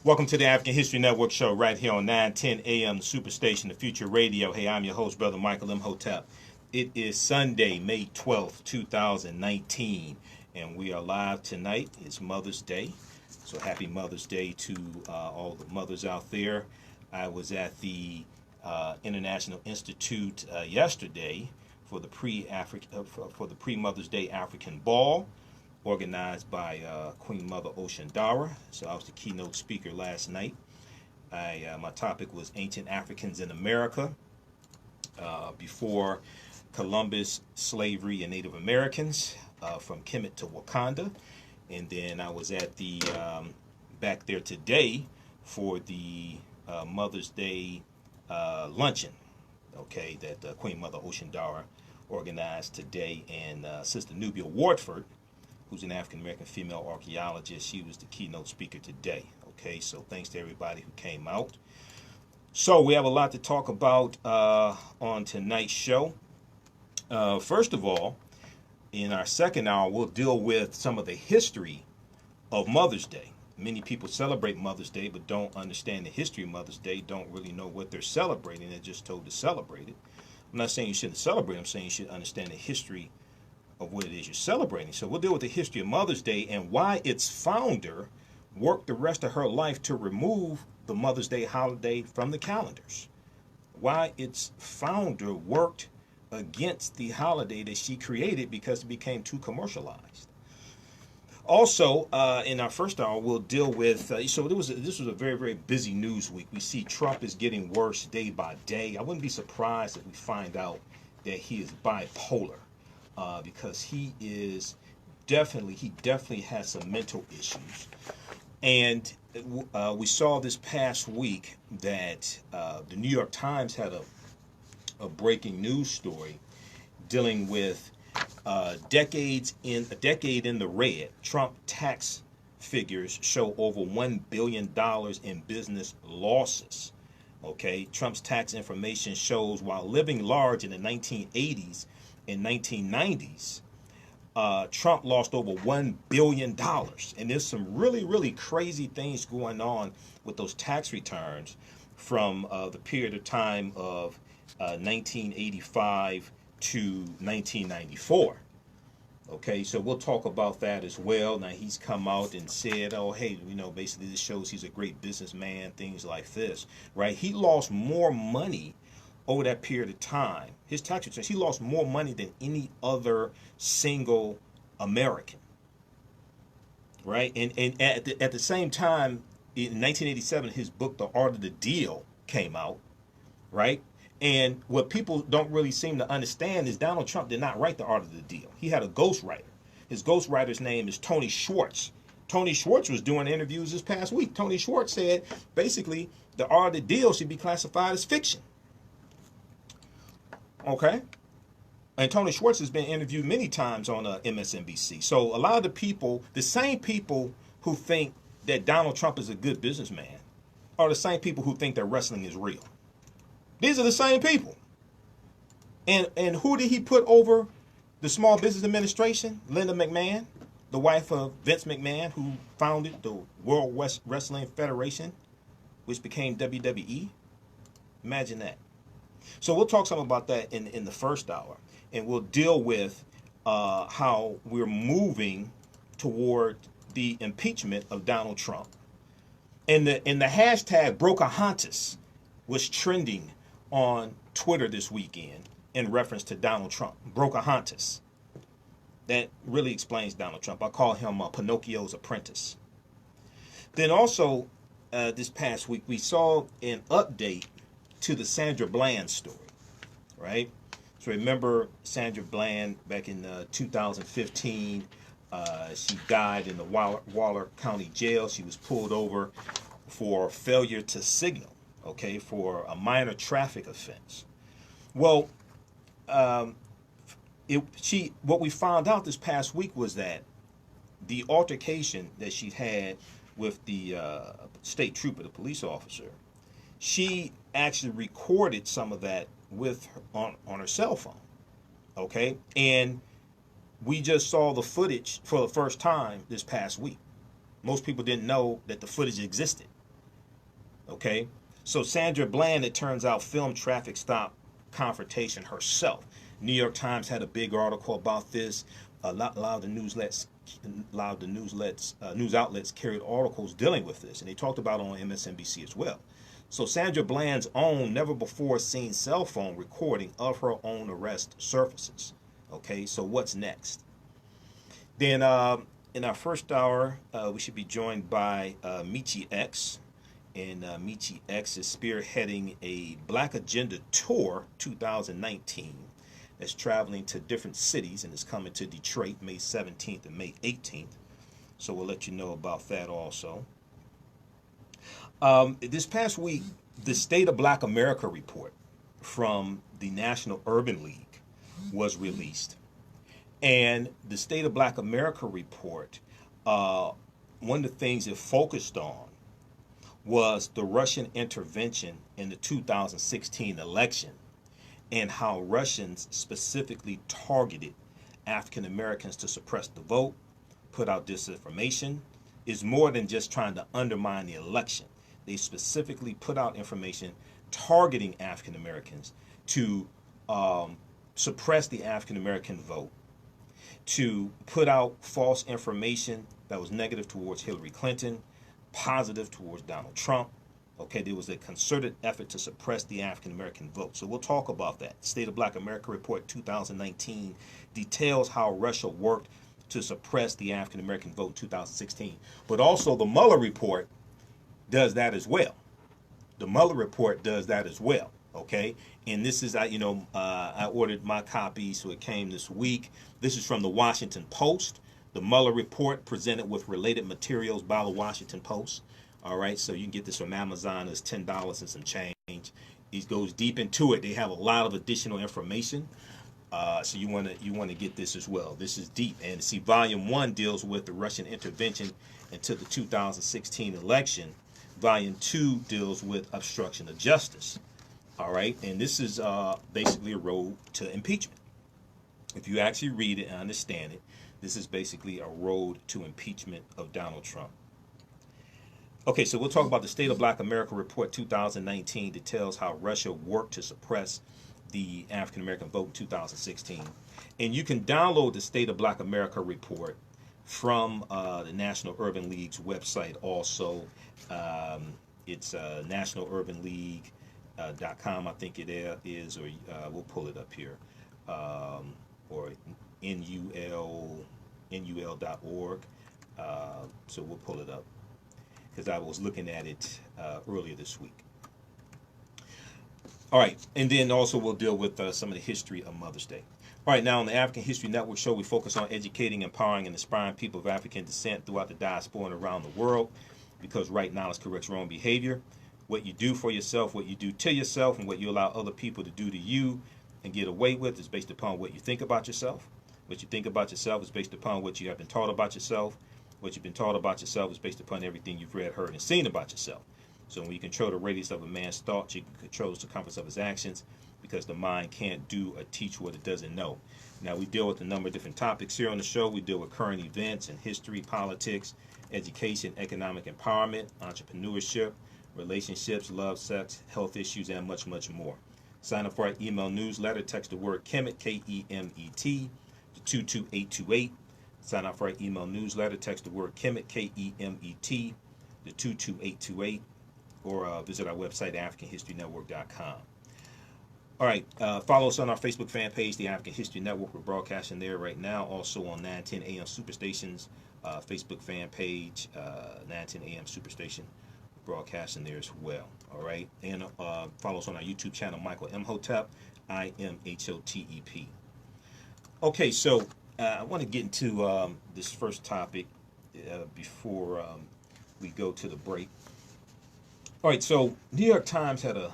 Welcome to the African History Network show right here on 910 AM Superstation, the Future Radio. Hey, I'm your host, Brother Michael Imhotep. It is Sunday, May 12th, 2019, and we are live tonight. It's Mother's Day, so happy Mother's Day to all the mothers out there. I was at the International Institute yesterday for the pre-Mother's Day African Ball, organized by Queen Mother Oceandara. So I was the keynote speaker last night. My topic was Ancient Africans in America, before Columbus, slavery, and Native Americans, from Kemet to Wakanda. And then I was at the back there today for the Mother's Day luncheon, okay, that Queen Mother Oceandara organized today. And Sister Nubia Wardford, who's an African-American female archaeologist, she was the keynote speaker today. Okay, so thanks to everybody who came out. So we have a lot to talk about on tonight's show. First of all, in our second hour, we'll deal with some of the history of Mother's Day. Many people celebrate Mother's Day but don't understand the history of Mother's Day, don't really know what they're celebrating. They're just told to celebrate it. I'm not saying you shouldn't celebrate, I'm saying you should understand the history of what it is you're celebrating. So we'll deal with the history of Mother's Day and why its founder worked the rest of her life to remove the Mother's Day holiday from the calendars. Why its founder worked against the holiday that she created because it became too commercialized. Also, in our first hour, we'll deal with, this was a very, very busy news week. We see Trump is getting worse day by day. I wouldn't be surprised if we find out that he is bipolar. Because he definitely has some mental issues. And we saw this past week that the New York Times had a breaking news story dealing with a decade in the red. Trump tax figures show over $1 billion in business losses. Okay, Trump's tax information shows while living large in the 1980s and 1990s, Trump lost over $1 billion. And there's some really, really crazy things going on with those tax returns from the period of time of 1985 to 1994. Okay, so we'll talk about that as well. Now, he's come out and said, oh, hey, basically this shows he's a great businessman, things like this, right? He lost more money over that period of time. His tax returns, he lost more money than any other single American, right? And at the same time, in 1987, his book, The Art of the Deal, came out, right? And what people don't really seem to understand is Donald Trump did not write The Art of the Deal. He had a ghostwriter. His ghostwriter's name is Tony Schwartz. Tony Schwartz was doing interviews this past week. Tony Schwartz said, basically, The Art of the Deal should be classified as fiction. Okay? And Tony Schwartz has been interviewed many times on MSNBC. So a lot of the people, the same people who think that Donald Trump is a good businessman, are the same people who think that wrestling is real. These are the same people. And who did he put over the Small Business Administration? Linda McMahon, the wife of Vince McMahon, who founded the World Wrestling Federation, which became WWE. Imagine that. So we'll talk some about that in the first hour, and we'll deal with how we're moving toward the impeachment of Donald Trump. And the hashtag Brokeahontas was trending on Twitter this weekend in reference to Donald Trump. Brokeahontas. That really explains Donald Trump. I call him Pinocchio's apprentice. Then also this past week we saw an update to the Sandra Bland story, right? So remember Sandra Bland back in 2015, she died in the Waller County Jail. She was pulled over for failure to signal, okay, for a minor traffic offense. Well, what we found out this past week was that the altercation that she had with the state trooper, the police officer, she actually recorded some of that with on her cell phone. Okay, and we just saw the footage for the first time this past week. Most people didn't know that the footage existed. Okay, so Sandra Bland, it turns out, filmed traffic stop confrontation herself. New York Times had a big article about this. A lot of the news outlets carried articles dealing with this, and they talked about it on MSNBC as well. So Sandra Bland's own never before seen cell phone recording of her own arrest surfaces. Okay, so what's next? Then in our first hour, we should be joined by Michi X. And Michi X is spearheading a Black Agenda Tour 2019 that's traveling to different cities and is coming to Detroit May 17th and May 18th. So we'll let you know about that also. This past week, the State of Black America report from the National Urban League was released. And the State of Black America report, one of the things it focused on was the Russian intervention in the 2016 election and how Russians specifically targeted African Americans to suppress the vote, put out disinformation. Is more than just trying to undermine the election. They specifically put out information targeting African Americans to suppress the African American vote, to put out false information that was negative towards Hillary Clinton, positive towards Donald Trump. Okay, there was a concerted effort to suppress the African American vote. So we'll talk about that. State of Black America Report 2019 details how Russia worked to suppress the African American vote in 2016. But also the Mueller report does that as well. The Mueller report does that as well. Okay, and this is I ordered my copy, so it came this week. This is from the Washington Post. The Mueller report presented with related materials by the Washington Post. All right, so you can get this from Amazon. It's $10 and some change. It goes deep into it. They have a lot of additional information. So you want to get this as well. This is deep. And see, Volume 1 deals with the Russian intervention into the 2016 election. Volume 2 deals with obstruction of justice. All right, and this is basically a road to impeachment. If you actually read it and understand it, this is basically a road to impeachment of Donald Trump. Okay, so we'll talk about the State of Black America Report 2019 details how Russia worked to suppress the African American vote in 2016. And you can download the State of Black America Report from the National Urban League's website also. It's nationalurbanleague.com, I think it is, or we'll pull it up here, or nul.org. So we'll pull it up because I was looking at it earlier this week. All right, and then also we'll deal with some of the history of Mother's Day. All right, now on the African History Network show, we focus on educating, empowering, and inspiring people of African descent throughout the diaspora and around the world, because right knowledge corrects wrong behavior. What you do for yourself, what you do to yourself, and what you allow other people to do to you and get away with is based upon what you think about yourself. What you think about yourself is based upon what you have been taught about yourself. What you've been taught about yourself is based upon everything you've read, heard, and seen about yourself. So when you control the radius of a man's thoughts, you can control the circumference of his actions, because the mind can't do or teach what it doesn't know. Now, we deal with a number of different topics here on the show. We deal with current events and history, politics, education, economic empowerment, entrepreneurship, relationships, love, sex, health issues, and much, much more. Sign up for our email newsletter. Text the word KEMET, K-E-M-E-T, to 22828. Sign up for our email newsletter. Text the word KEMET, K-E-M-E-T, to 22828. Or visit our website, AfricanHistoryNetwork.com. All right, follow us on our Facebook fan page, the African History Network. We're broadcasting there right now. Also on 910 AM Superstation's Facebook fan page, 910 AM Superstation, broadcasting there as well. All right, and follow us on our YouTube channel, Michael Imhotep, I-M-H-O-T-E-P. Okay, so I want to get into this first topic before we go to the break. All right, so New York Times had an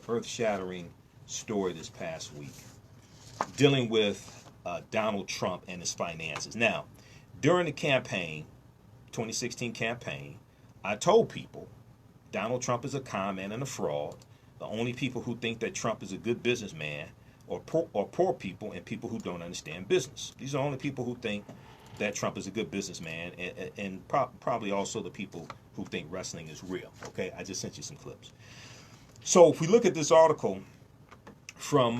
earth-shattering story this past week dealing with Donald Trump and his finances. Now, during the campaign, 2016 campaign, I told people Donald Trump is a con man and a fraud. The only people who think that Trump is a good businessman are poor people and people who don't understand business. These are the only people who think that Trump is a good businessman, and probably also the people who think wrestling is real. Okay, I just sent you some clips. So if we look at this article from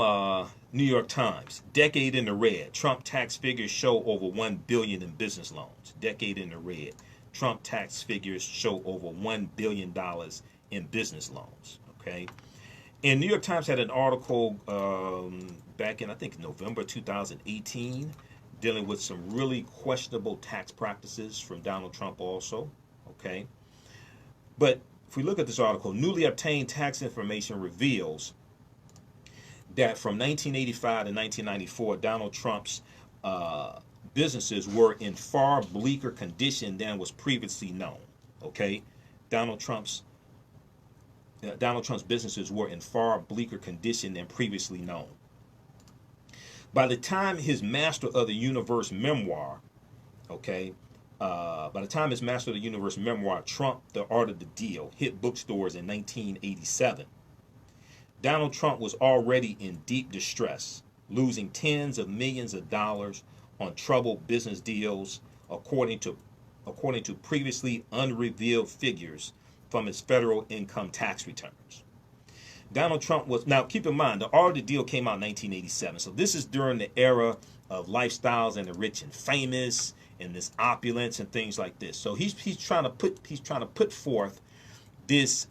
New York Times, decade in the red, Trump tax figures show over $1 billion in business loans. Decade in the red, Trump tax figures show over $1 billion in business loans. Okay, and New York Times had an article back in, I think, November 2018, dealing with some really questionable tax practices from Donald Trump also. Okay, but if we look at this article, newly obtained tax information reveals that from 1985 to 1994, Donald Trump's businesses were in far bleaker condition than was previously known. Okay, Donald Trump's businesses were in far bleaker condition than previously known. By the time his Master of the Universe memoir, Trump, The Art of the Deal, hit bookstores in 1987, Donald Trump was already in deep distress, losing tens of millions of dollars on troubled business deals, according to previously unrevealed figures from his federal income tax returns. Donald Trump was, now keep in mind, The Art of the Deal came out in 1987, so this is during the era of lifestyles and the rich and famous and this opulence and things like this. So he's trying to put forth this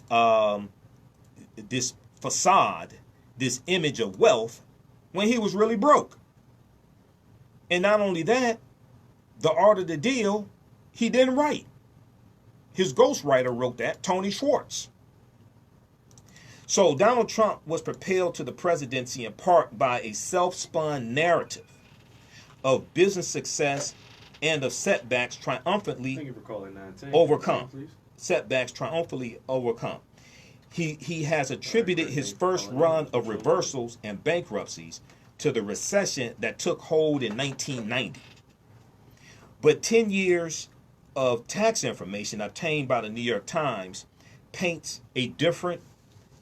this facade, this image of wealth, when he was really broke. And not only that, The Art of the Deal, he didn't write. His ghostwriter wrote that, Tony Schwartz. So Donald Trump was propelled to the presidency in part by a self-spun narrative of business success and of setbacks triumphantly overcome. Setbacks triumphantly overcome. He has attributed his first run of reversals and bankruptcies to the recession that took hold in 1990. But 10 years of tax information obtained by the New York Times paints a different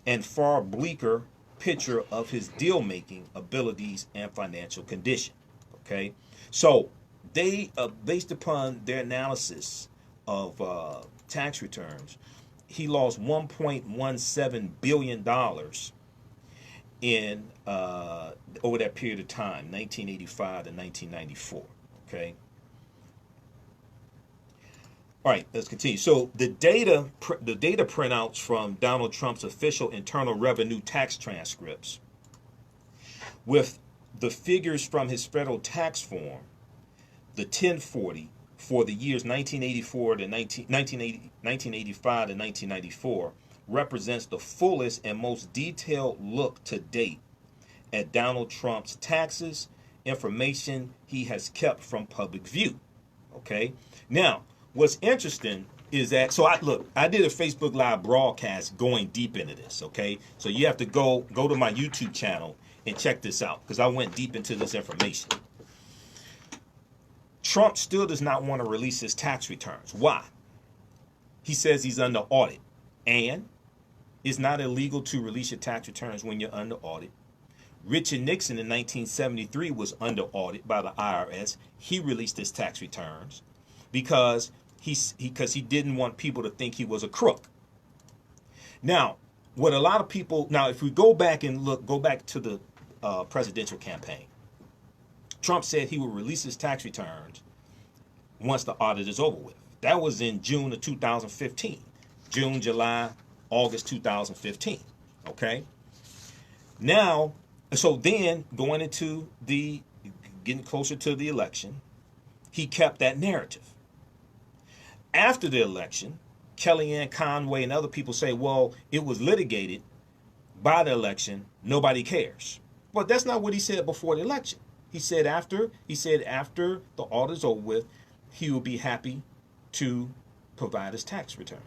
and far bleaker picture of his deal-making abilities and financial condition. Okay, so they, based upon their analysis of tax returns, he lost $1.17 billion in over that period of time, 1985 to 1994. Okay. All right, let's continue. So the data printouts from Donald Trump's official Internal Revenue tax transcripts with the figures from his federal tax form, the 1040, for the years 1985 to 1994, represents the fullest and most detailed look to date at Donald Trump's taxes, information he has kept from public view. Okay, now what's interesting is that, so I did a Facebook Live broadcast going deep into this. Okay, so you have to go to my YouTube channel and check this out, because I went deep into this information. Trump still does not want to release his tax returns. Why? He says he's under audit, and it's not illegal to release your tax returns when you're under audit. Richard Nixon in 1973 was under audit by the IRS. He released his tax returns because he didn't want people to think he was a crook. Now, what a lot of people, now if we go back to the presidential campaign, Trump said he would release his tax returns once the audit is over with. That was in June of 2015. June, July, August 2015. Okay? Now, so then going into getting closer to the election, he kept that narrative. After the election, Kellyanne Conway and other people say, well, it was litigated by the election, nobody cares. But that's not what he said before the election. He said after the audit is over with, he will be happy to provide his tax returns.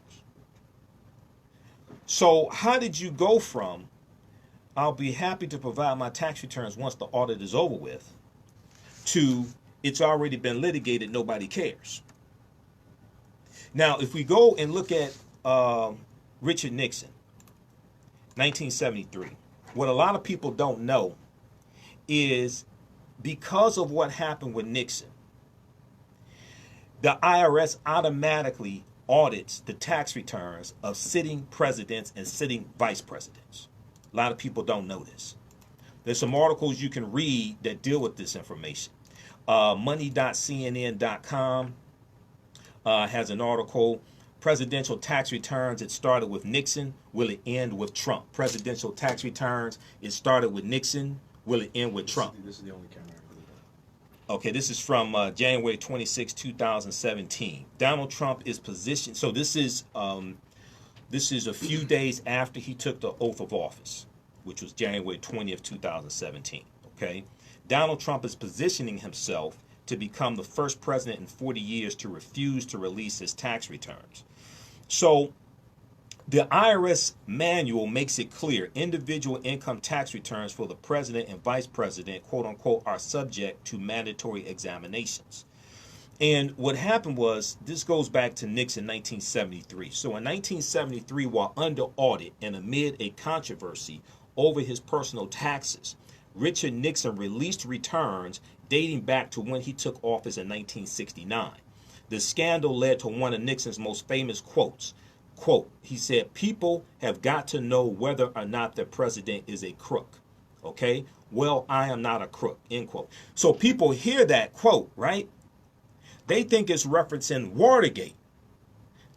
So how did you go from, I'll be happy to provide my tax returns once the audit is over with, to it's already been litigated, nobody cares? Now, if we go and look at Richard Nixon, 1973, what a lot of people don't know is because of what happened with Nixon, The IRS automatically audits the tax returns of sitting presidents and sitting vice presidents. A lot of people don't know this. There's some articles you can read that deal with this information. Money.cnn.com has an article, Presidential Tax Returns, it started with Nixon, will it end with Trump? Presidential tax returns, it started with Nixon, will it end with Trump? This is the only camera I really have. Okay, this is from January 26, 2017. Donald Trump is positioned, so this is a few days after he took the oath of office, which was January 20th, 2017, okay? Donald Trump is positioning himself to become the first president in 40 years to refuse to release his tax returns. So the IRS manual makes it clear individual income tax returns for the president and vice president, quote unquote, are subject to mandatory examinations. And what happened was, this goes back to Nixon 1973. So in 1973, while under audit and amid a controversy over his personal taxes, Richard Nixon released returns dating back to when he took office in 1969. The scandal led to one of Nixon's most famous quotes. Quote, he said, people have got to know whether or not the president is a crook. Okay? Well, I am not a crook, end quote. So people hear that quote, right? They think it's referencing Watergate.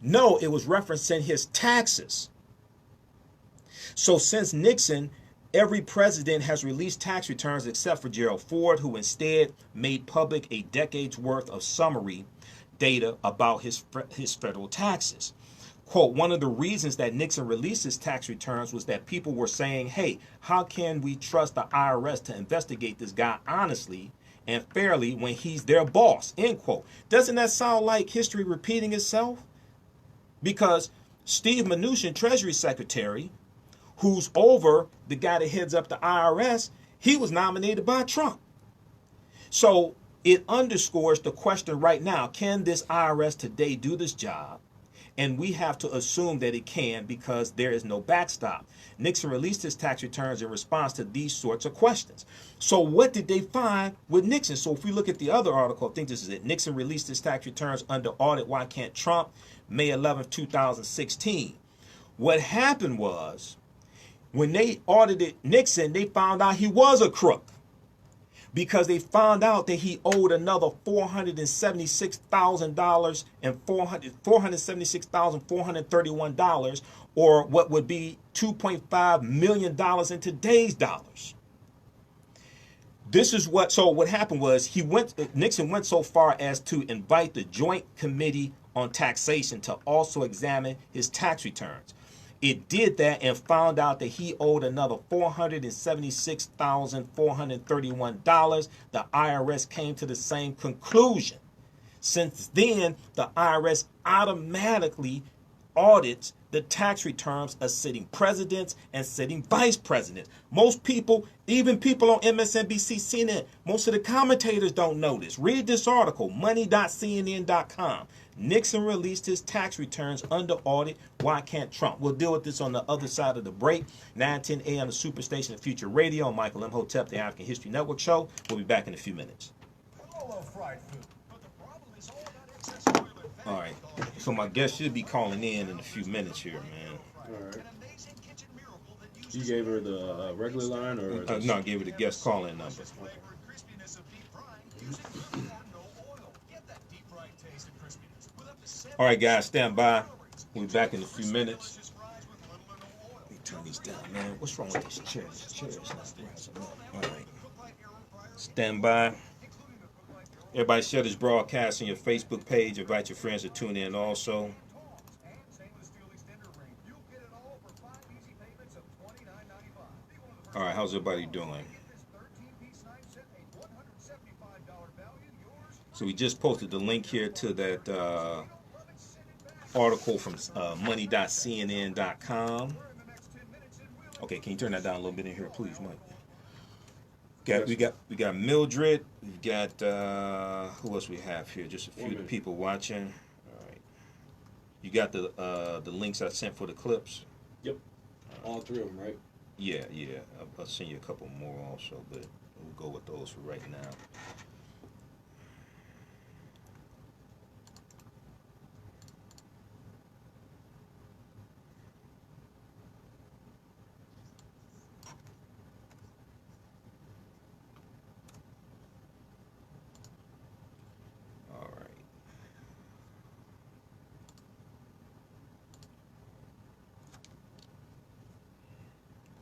No, it was referencing his taxes. So since Nixon, every president has released tax returns except for Gerald Ford, who instead made public a decade's worth of summary data about his federal taxes. Quote, one of the reasons that Nixon released his tax returns was that people were saying, hey, how can we trust the IRS to investigate this guy honestly and fairly when he's their boss, end quote. Doesn't that sound like history repeating itself? Because Steve Mnuchin, Treasury Secretary, who's over the guy that heads up the IRS, he was nominated by Trump. So it underscores the question right now, can this IRS today do this job? And we have to assume that it can because there is no backstop. Nixon released his tax returns in response to these sorts of questions. So what did they find with Nixon? So if we look at the other article, I think this is it. Nixon released his tax returns under audit. Why can't Trump? May 11th, 2016. What happened was, when they audited Nixon, they found out he was a crook because they found out that he owed another $476,000 and $476,431, or what would be $2.5 million in today's dollars. This is what, so what happened was Nixon went so far as to invite the Joint Committee on Taxation to also examine his tax returns. It did that and found out that he owed another $476,431. The IRS came to the same conclusion. Since then, the IRS automatically audits the tax returns of sitting presidents and sitting vice presidents. Most people, even people on MSNBC, CNN, most of the commentators don't know this. Read this article, money.cnn.com. Nixon released his tax returns under audit. Why can't Trump? We'll deal with this on the other side of the break. 9:10 AM the Superstation of Future Radio. Michael Imhotep, the African History Network show. We'll be back in a few minutes. All right. So my guest should be calling in a few minutes here, man. All right. You gave her the regular line, or no, I gave her the guest call-in number. Okay. All right, guys, stand by. We'll be back in a few minutes. Let me turn these down, man. What's wrong with these chairs? This chair is not rising up. All right. Stand by. Everybody share this broadcast on your Facebook page. Invite your friends to tune in also. All right, how's everybody doing? So we just posted the link here to that article from money.cnn.com. Okay, can you turn that down a little bit in here, please, Mike? We got Mildred. We got who else we have here? Just a few people watching. All right. You got the links I sent for the clips. Yep. All three of them, right? Yeah. I'll send you a couple more also, but we'll go with those for right now.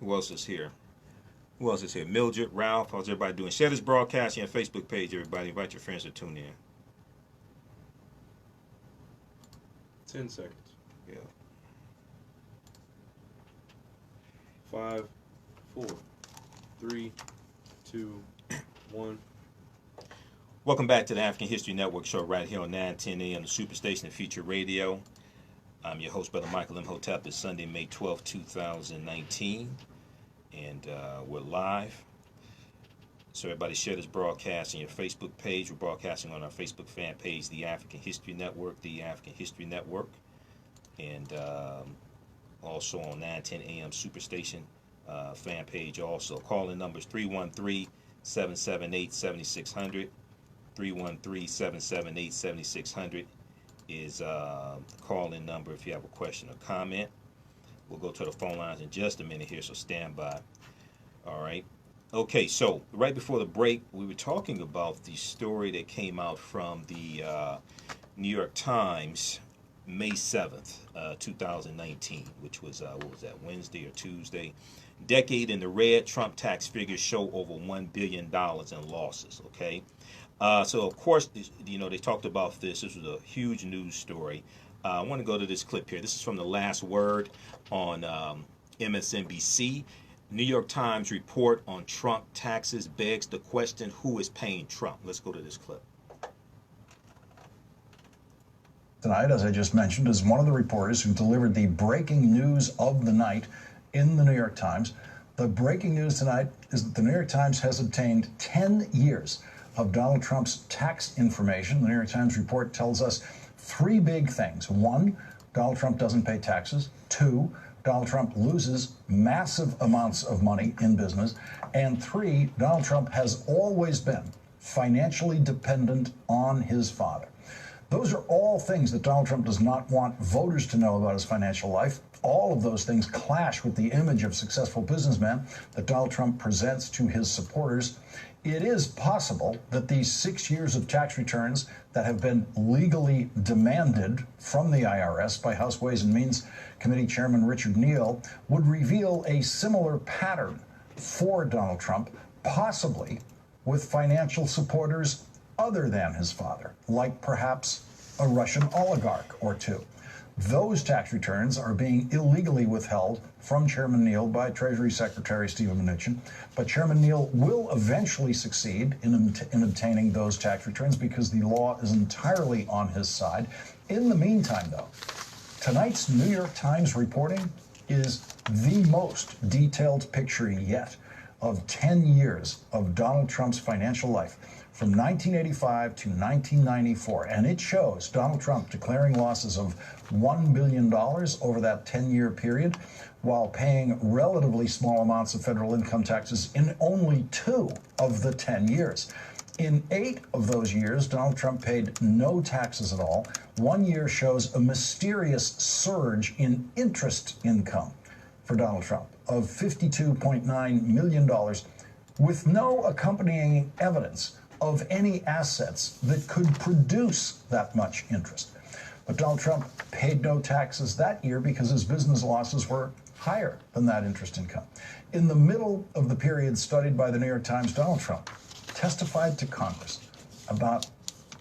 Who else is here? Who else is here? Mildred, Ralph. How's everybody doing? Share this broadcast on your Facebook page, everybody. Invite your friends to tune in. 10 seconds. Yeah. 5, 4, 3, 2, 1. Welcome back to the African History Network show right here on 910 AM, the Superstation and Future Radio. I'm your host, Brother Michael Imhotep. It's Sunday, May 12, 2019, and we're live. So everybody share this broadcast on your Facebook page. We're broadcasting on our Facebook fan page, the African History Network, the African History Network, and also on 910 AM Superstation fan page also. Call-in numbers 313-778-7600. 313-778-7600 is the call-in number if you have a question or comment. We'll go to the phone lines in just a minute here, so stand by. All right. Okay, so right before the break, we were talking about the story that came out from the New York Times, May 7th, 2019, which was, what was that, Wednesday or Tuesday? Decade in the red, Trump tax figures show over $1 billion in losses, okay? So, of course, you know, they talked about this. This was a huge news story. I want to go to this clip here. This is from The Last Word on MSNBC. New York Times report on Trump taxes begs the question, who is paying Trump? Let's go to this clip. Tonight, as I just mentioned, is one of the reporters who delivered the breaking news of the night in the New York Times. The breaking news tonight is that the New York Times has obtained 10 years of Donald Trump's tax information. The New York Times report tells us three big things. One, Donald Trump doesn't pay taxes. Two, Donald Trump loses massive amounts of money in business. And three, Donald Trump has always been financially dependent on his father. Those are all things that Donald Trump does not want voters to know about his financial life. All of those things clash with the image of successful businessman that Donald Trump presents to his supporters. It is possible that these 6 years of tax returns that have been legally demanded from the IRS by House Ways and Means Committee Chairman Richard Neal would reveal a similar pattern for Donald Trump, possibly with financial supporters other than his father, like perhaps a Russian oligarch or two. Those tax returns are being illegally withheld from Chairman Neal by Treasury Secretary Steven Mnuchin, but Chairman Neal will eventually succeed in obtaining those tax returns because the law is entirely on his side. In the meantime, though, tonight's New York Times reporting is the most detailed picture yet of 10 years of Donald Trump's financial life from 1985 to 1994, and it shows Donald Trump declaring losses of $1 billion over that 10-year period while paying relatively small amounts of federal income taxes in only 2 of the 10 years. In 8 of those years, Donald Trump paid no taxes at all. 1 year shows a mysterious surge in interest income for Donald Trump of $52.9 million with no accompanying evidence of any assets that could produce that much interest. But Donald Trump paid no taxes that year because his business losses were higher than that interest income. In the middle of the period studied by the New York Times, Donald Trump testified to Congress about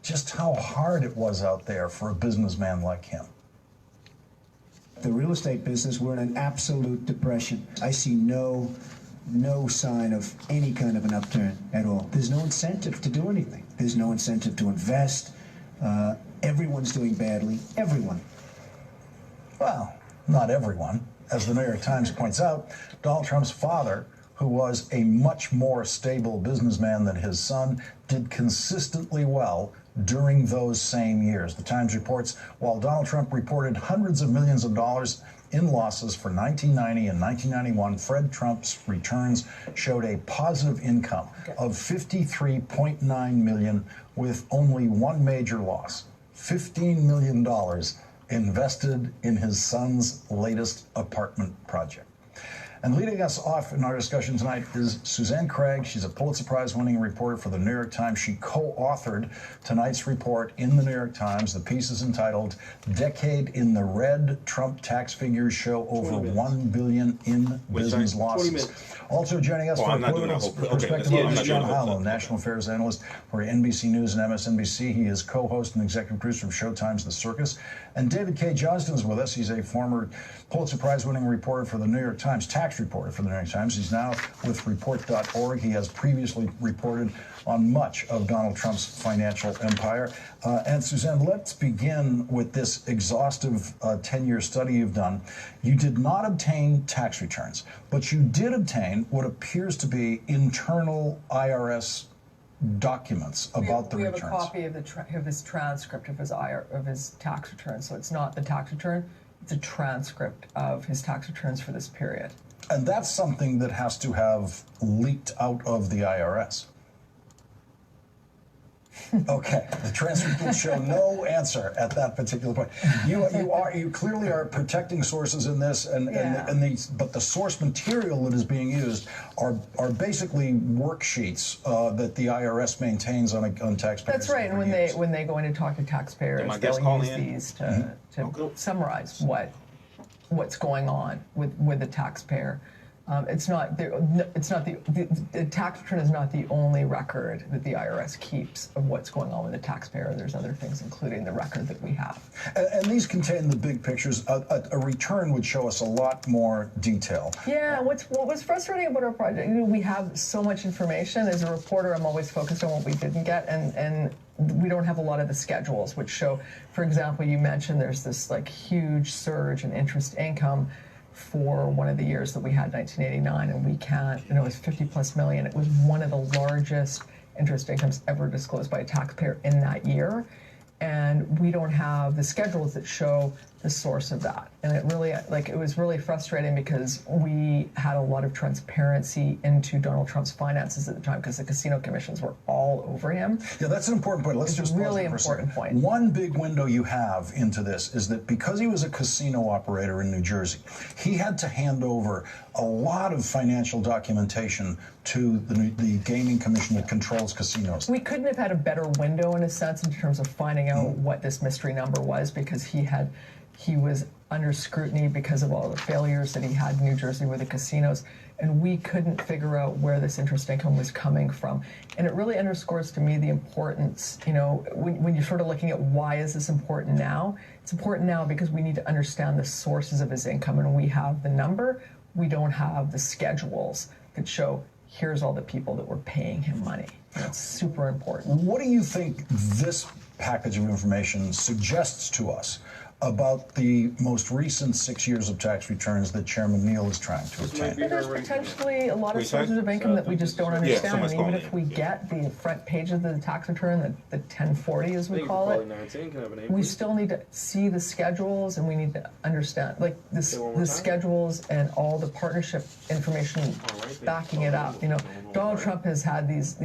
just how hard it was out there for a businessman like him. The real estate business, we're in an absolute depression. I see no sign of any kind of an upturn at all. There's no incentive to do anything. There's no incentive to invest. Everyone's doing badly. Everyone. Well, not everyone. As the New York Times points out, Donald Trump's father, who was a much more stable businessman than his son, did consistently well during those same years. The Times reports, while Donald Trump reported hundreds of millions of dollars in losses for 1990 and 1991, Fred Trump's returns showed a positive income of $53.9 million with only one major loss, $15 million invested in his son's latest apartment project. And leading us off in our discussion tonight is Suzanne Craig. She's a Pulitzer Prize-winning reporter for the New York Times. She co-authored tonight's report in the New York Times. The piece is entitled "Decade in the Red: Trump Tax Figures Show Over $1 billion in Business Losses." Also joining us for a political perspective is John Hallow, national affairs analyst for NBC News and MSNBC. He is co-host and executive producer of Showtime's The Circus. And David K. Johnston is with us. He's a former Pulitzer Prize-winning reporter for the New York Times, tax reporter for the New York Times. He's now with Report.org. He has previously reported on much of Donald Trump's financial empire. And Suzanne, let's begin with this exhaustive 10-year study you've done. You did not obtain tax returns, but you did obtain what appears to be internal IRS documents about the returns. We have a copy of his transcript of his tax return. So it's not the tax return, it's a transcript of his tax returns for this period. And that's something that has to have leaked out of the IRS. Okay, the transcript will show no answer at that particular point. You clearly are protecting sources in this, but the source material that is being used are basically worksheets that the IRS maintains on taxpayers. That's right. And when they go in to talk to taxpayers, they'll use these to summarize what's going on with the taxpayer. The tax return is not the only record that the IRS keeps of what's going on with the taxpayer. There's other things, including the record that we have. And these contain the big pictures. A return would show us a lot more detail. Yeah, what was frustrating about our project, we have so much information. As a reporter, I'm always focused on what we didn't get, and we don't have a lot of the schedules, which show, for example, you mentioned there's this huge surge in interest income for one of the years that we had, 1989, and we can't, it was 50+ million. It was one of the largest interest incomes ever disclosed by a taxpayer in that year. And we don't have the schedules that show the source of that. And it really, it was really frustrating because we had a lot of transparency into Donald Trump's finances at the time because the casino commissions were all over him. Yeah, that's an important point. Let's just really important point. One big window you have into this is that because he was a casino operator in New Jersey, he had to hand over a lot of financial documentation to the gaming commission that controls casinos. We couldn't have had a better window, in a sense, in terms of finding out what this mystery number was, because he was under scrutiny because of all the failures that he had in New Jersey with the casinos, and we couldn't figure out where this interest income was coming from. And it really underscores to me the importance, when you're sort of looking at why is this important now, it's important now because we need to understand the sources of his income, and we have the number, we don't have the schedules that show here's all the people that were paying him money. That's super important. What do you think this package of information suggests to us about the most recent 6 years of tax returns that Chairman Neal is trying to obtain? There's potentially a lot of sources of income that we just don't understand. And even if we get the front page of the tax return, the 1040 as we call it, we still need to see the schedules, and we need to understand the schedules and all the partnership information backing it up. Donald Trump has had these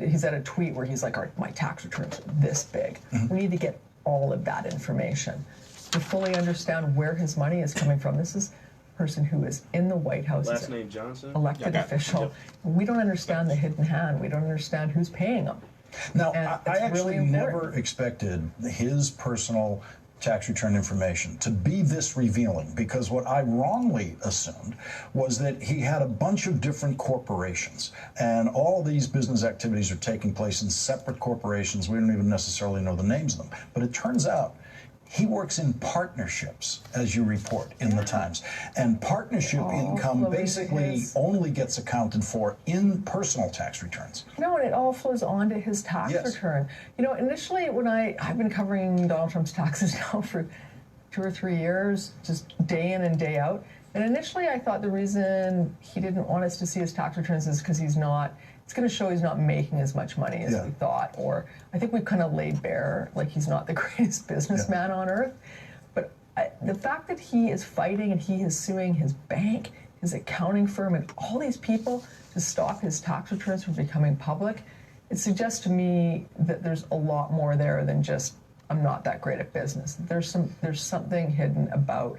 he's had a tweet where he's like, my tax returns are this big. We need to get all of that information to fully understand where his money is coming from. This is a person who is in the White House, last name Johnson, elected official. Yep. We don't understand the hidden hand. We don't understand who's paying them. Now, I actually never expected his personal tax return information to be this revealing, because what I wrongly assumed was that he had a bunch of different corporations, and all of these business activities are taking place in separate corporations. We don't even necessarily know the names of them. But it turns out he works in partnerships, as you report in the Times. And partnership income basically only gets accounted for in personal tax returns. No, and it all flows onto his tax return. Initially when I've been covering Donald Trump's taxes now for 2 or 3 years, just day in and day out. And initially I thought the reason he didn't want us to see his tax returns is because it's going to show he's not making as much money as we thought. Or I think we've kind of laid bare, he's not the greatest businessman on earth. But the fact that he is fighting and he is suing his bank, his accounting firm, and all these people to stop his tax returns from becoming public, it suggests to me that there's a lot more there than just, I'm not that great at business. There's something hidden about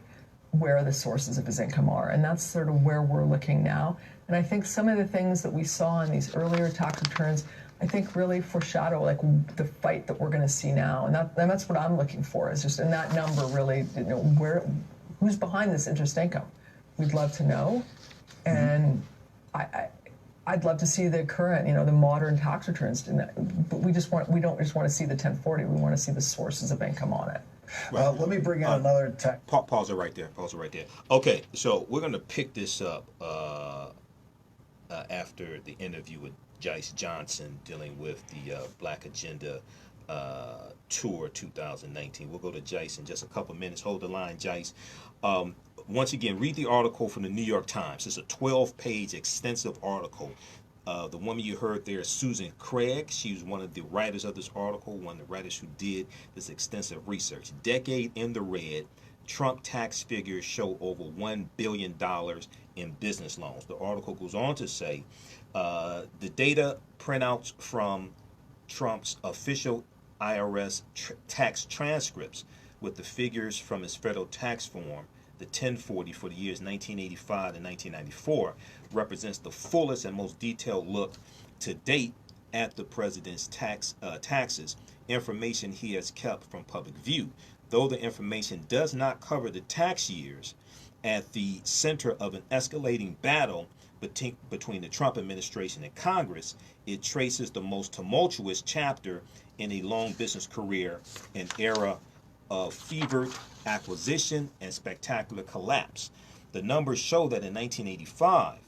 where the sources of his income are. And that's sort of where we're looking now. And I think some of the things that we saw in these earlier tax returns, I think really foreshadow like the fight that we're going to see now. And that's what I'm looking for, is just in that number really, who's behind this interest income? We'd love to know. And I'd love to see the current, the modern tax returns. But we don't just want to see the 1040. We want to see the sources of income on it. Let me bring in another tech. Pause it right there. Pause it right there. Okay, so we're going to pick this up after the interview with Jice Johnson dealing with the Black Agenda Tour 2019. We'll go to Jice in just a couple minutes. Hold the line, Jice. Once again, read the article from the New York Times. It's a 12-page extensive article. The woman you heard there is Susan Craig. She was one of the writers of this article, one of the writers who did this extensive research. Decade in the red, Trump tax figures show over $1 billion in business loans. The article goes on to say the data printouts from Trump's official IRS tax transcripts with the figures from his federal tax form, the 1040 for the years 1985 and 1994, represents the fullest and most detailed look to date at the president's taxes, information he has kept from public view. Though the information does not cover the tax years at the center of an escalating battle between the Trump administration and Congress, it traces the most tumultuous chapter in a long business career, an era of fevered acquisition and spectacular collapse. The numbers show that in 1985,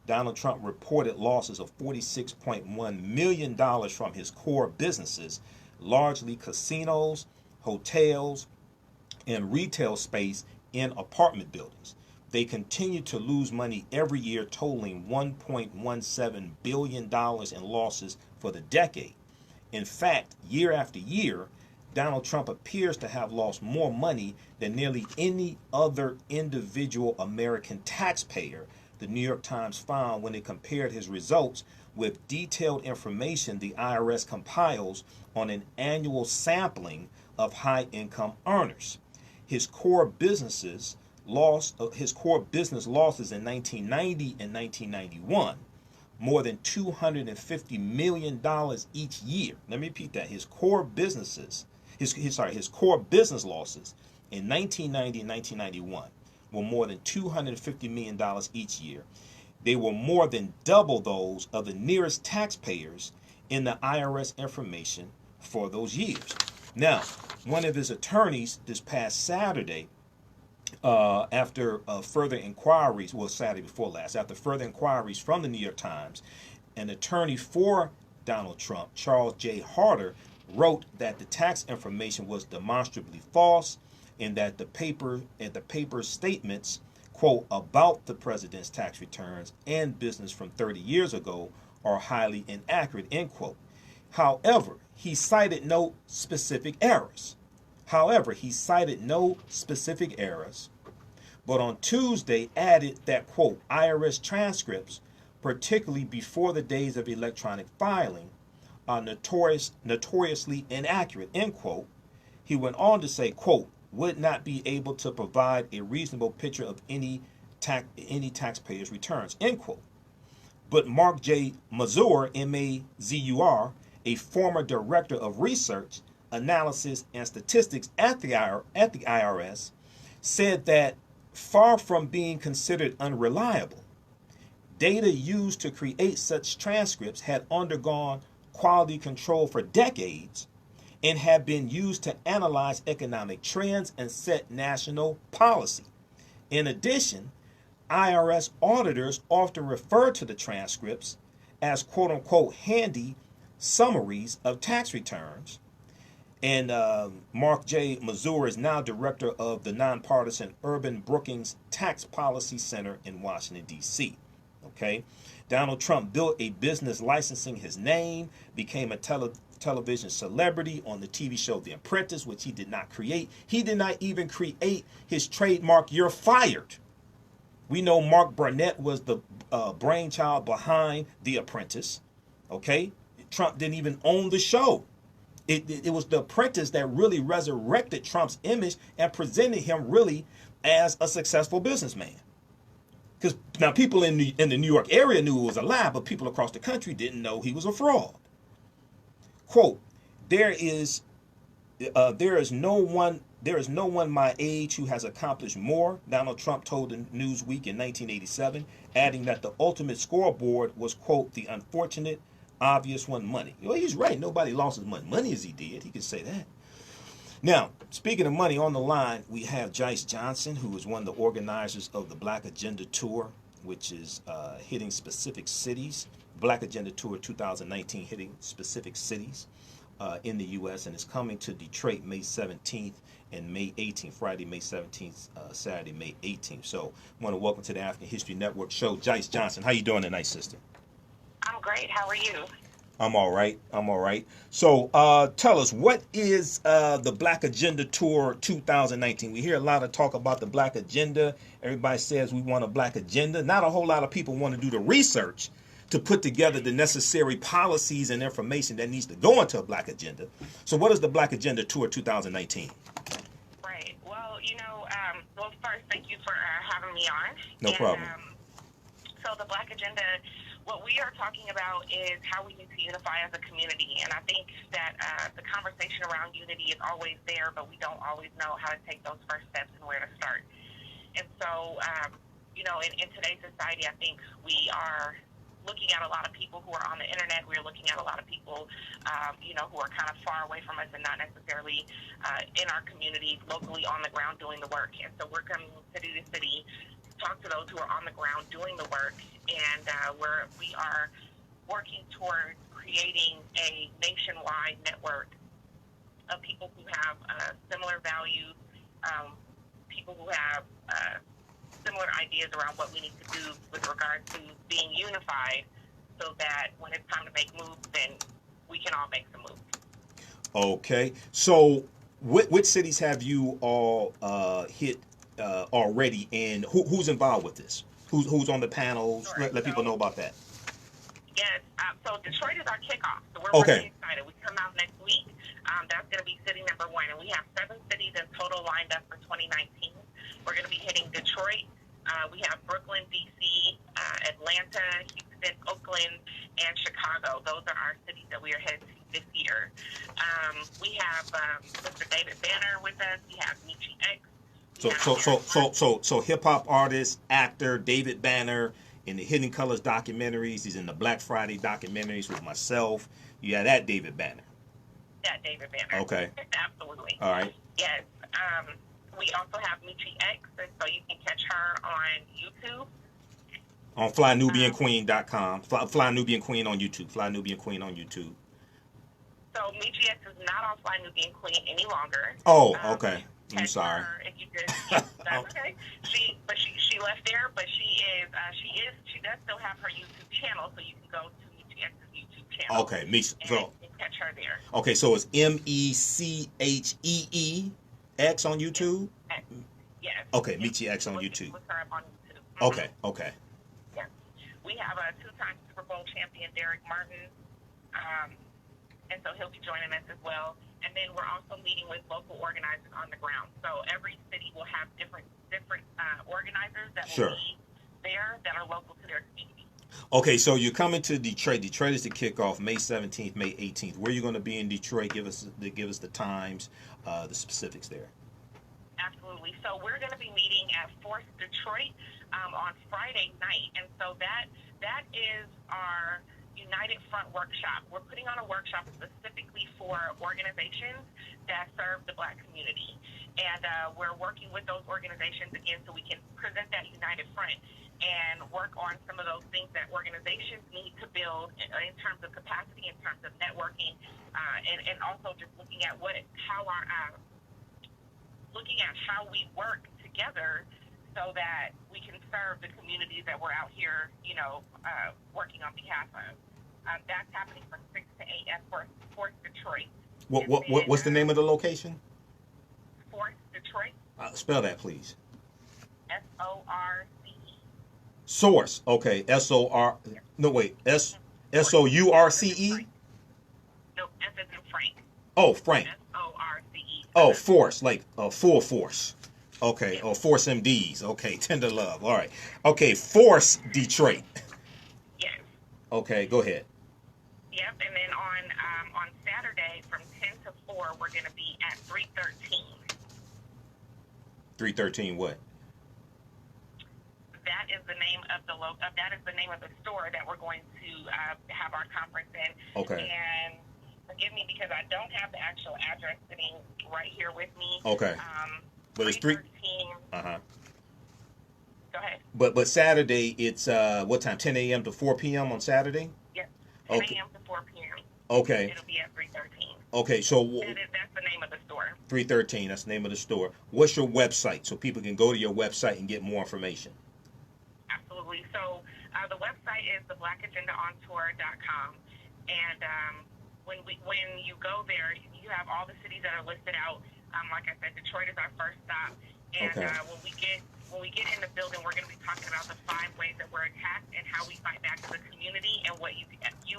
Donald Trump reported losses of $46.1 million from his core businesses, largely casinos, hotels, and retail space in apartment buildings. They continue to lose money every year, totaling $1.17 billion in losses for the decade. In fact, year after year, Donald Trump appears to have lost more money than nearly any other individual American taxpayer, the New York Times found when it compared his results with detailed information the IRS compiles on an annual sampling of high-income earners. His core business losses in 1990 and 1991, more than $250 million each year. Let me repeat that. His core business losses in 1990 and 1991 were more than $250 million each year. They were more than double those of the nearest taxpayers in the IRS information for those years. Now, one of his attorneys this past Saturday, after further inquiries, Saturday before last, after further inquiries from the New York Times, an attorney for Donald Trump, Charles J. Harder, wrote that the tax information was demonstrably false and that the paper's statements, quote, about the president's tax returns and business from 30 years ago are highly inaccurate, end quote. However, he cited no specific errors. But on Tuesday added that, quote, IRS transcripts, particularly before the days of electronic filing, are notoriously inaccurate, end quote. He went on to say, quote, would not be able to provide a reasonable picture of any taxpayer's returns, end quote. But Mark J. Mazur, M-A-Z-U-R, a former director of research, analysis, and statistics at the IRS, said that far from being considered unreliable, data used to create such transcripts had undergone quality control for decades and have been used to analyze economic trends and set national policy. In addition, IRS auditors often refer to the transcripts as quote-unquote handy summaries of tax returns. And Mark J. Mazur is now director of the nonpartisan Urban Brookings Tax Policy Center in Washington, D.C. Okay, Donald Trump built a business licensing his name, became a television celebrity on the TV show The Apprentice, which he did not create. He did not even create his trademark, "You're fired." We know Mark Burnett was the brainchild behind The Apprentice. Okay, Trump didn't even own the show. It was The Apprentice that really resurrected Trump's image and presented him really as a successful businessman. Because now people in the New York area knew it was a lie, but people across the country didn't know he was a fraud. Quote, there is no one my age who has accomplished more, Donald Trump told Newsweek in 1987, adding that the ultimate scoreboard was, quote, the unfortunate, obvious one, money. Well, he's right. Nobody lost as much money as he did. He could say that. Now, speaking of money, on the line, we have Jice Johnson, who is one of the organizers of the Black Agenda Tour, which is hitting specific cities. Black Agenda Tour 2019 hitting specific cities in the U.S. and is coming to Detroit May 17th and May 18th, Friday, May 17th, Saturday, May 18th. So I want to welcome to the African History Network show, Jice Johnson. How you doing tonight, sister? I'm great. How are you? I'm all right. I'm all right. So tell us, what is the Black Agenda Tour 2019? We hear a lot of talk about the Black Agenda. Everybody says we want a Black Agenda. Not a whole lot of people want to do the research to put together the necessary policies and information that needs to go into a Black Agenda. So what is the Black Agenda Tour 2019? Right. Well, well, first, thank you for having me on. No problem. So the Black Agenda, what we are talking about is how we need to unify as a community. And I think that the conversation around unity is always there, but we don't always know how to take those first steps and where to start. And so, in today's society, I think we are looking at a lot of people who are on the internet. We're looking at a lot of people, who are kind of far away from us and not necessarily in our communities, locally on the ground doing the work. And so we're coming city to city, talk to those who are on the ground doing the work, and we are working toward creating a nationwide network of people who have similar values, people who have similar ideas around what we need to do with regard to being unified, so that when it's time to make moves, then we can all make some moves. Okay. So which cities have you all hit already, and who's involved with this? Who's on the panels? Sure. Let people know about that. Yes. So Detroit is our kickoff. So we're really excited. We come out next week. That's going to be city number 1, and we have 7 cities in total lined up for 2019. We're going to be hitting Detroit. We have Brooklyn, D.C., Atlanta, Houston, Oakland, and Chicago. Those are our cities that we are headed to this year. We have Mr. David Banner with us. We have Michi X. So hip hop artist, actor David Banner in the Hidden Colors documentaries. He's in the Black Friday documentaries with myself. Yeah, that David Banner. Yeah, David Banner. Okay. Absolutely. All right. Yes. We also have Michi X, and so you can catch her on YouTube. On FlyNubianQueen.com. Fly Nubian Queen on YouTube. Fly Nubian Queen on YouTube. So Michi X is not on Fly Nubian Queen any longer. Oh, okay. I'm sorry. If you could, that's okay. She left there, but she does still have her YouTube channel, so you can go to Michi X's YouTube channel. Okay, Michi. So catch her there. Okay, so it's MECHEE X on YouTube. Yes. Okay, Michi X on YouTube. Look her up on YouTube. Okay. Okay. Yeah. We have a 2-time Super Bowl champion, Derek Martin, and so he'll be joining us as well. And then we're also meeting with local organizers on the ground. So every city will have different organizers that will be there that are local to their community. Okay, so you're coming to Detroit. Detroit is the kickoff, May 17th, May 18th. Where are you going to be in Detroit? Give us the times, the specifics there. Absolutely. So we're going to be meeting at Force Detroit on Friday night, and so that is our United Front workshop. We're putting on a workshop specifically for organizations that serve the Black community, and we're working with those organizations again so we can present that United Front and work on some of those things that organizations need to build in terms of capacity, in terms of networking, and also just looking at how we work together so that we can serve the communities that we're out here, working on behalf of. That's happening from 6 to 8 at Force Detroit. What's the name of the location? Force Detroit. Spell that, please. SORCE. Source. Okay. S-O-R. No, wait. S-O-U-R-C-E? No, F as in Frank. Oh, Frank. SORCE. Oh, force, like full force. Okay. Oh, Force MDs. Okay. Tender Love. All right. Okay. Force Detroit. Yes. Okay. Go ahead. Yep. And then on Saturday from 10 to 4, we're going to be at 313. 313 what? That is the name of that is the name of the store that we're going to have our conference in. Okay. And forgive me because I don't have the actual address sitting right here with me. Okay. But it's 313. Uh-huh. Go ahead. But Saturday it's what time? 10 a.m. to 4 p.m. on Saturday? Yes. 10 Okay. a.m. to 4 p.m. Okay. It'll be at 313. Okay. So That's the name of the store. 313. That's the name of the store. What's your website so people can go to your website and get more information? Absolutely. So the website is theblack-agendaontour.com, and when you go there, you have all the cities that are listed out. Like I said, Detroit is our first stop, and Okay. when we get in the building, we're going to be talking about the 5 ways that we're attacked and how we fight back as a community and what you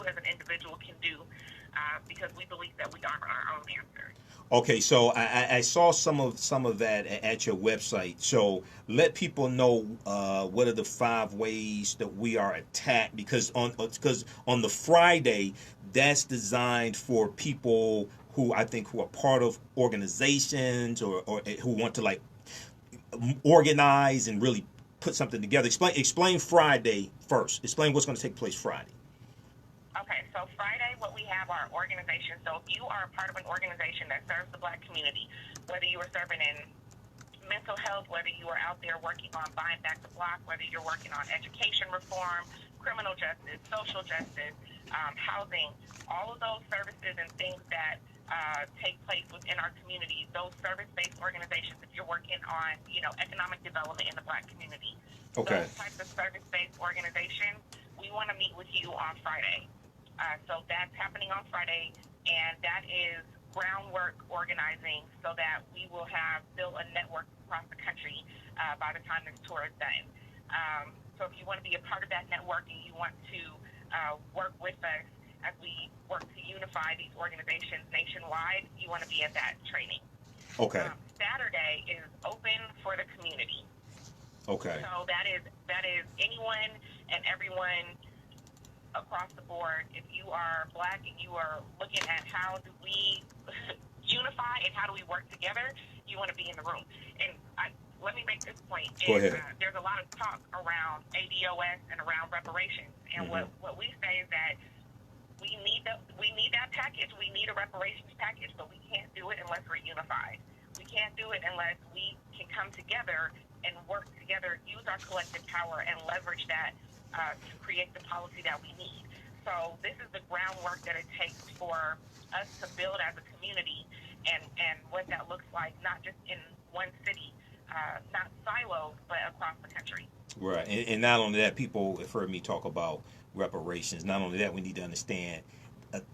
as an individual can do, because we believe that we are our own answer. Okay, so I saw some of that at your website. So let people know what are the 5 ways that we are attacked, because on the Friday that's designed for people who I think who are part of organizations or who want to like organize and really put something together. Explain Friday first. Explain what's going to take place Friday. Okay, so Friday, what we have are organizations. So if you are a part of an organization that serves the Black community, whether you are serving in mental health, whether you are out there working on buying back the block, whether you're working on education reform, criminal justice, social justice, housing, all of those services and things that take place within our community, those service-based organizations, if you're working on, economic development in the Black community, Okay. those types of service-based organizations, we want to meet with you on Friday. So that's happening on Friday, and that is groundwork organizing so that we will have built a network across the country by the time this tour is done. So if you want to be a part of that network and you want to work with us as we work to unify these organizations nationwide, you want to be at that training. Okay. Saturday is open for the community. Okay. So that is anyone and everyone across the board. If you are Black and you are looking at how do we unify and how do we work together, you want to be in the room. And let me make this point. Go ahead. There's a lot of talk around ADOS and around reparations. And what we say is that we need that package. We need a reparations package, but we can't do it unless we're unified. We can't do it unless we can come together and work together, use our collective power, and leverage that to create the policy that we need. So this is the groundwork that it takes for us to build as a community, and what that looks like, not just in one city, not silos, but across the country. Right, and not only that, people have heard me talk about reparations. Not only that, we need to understand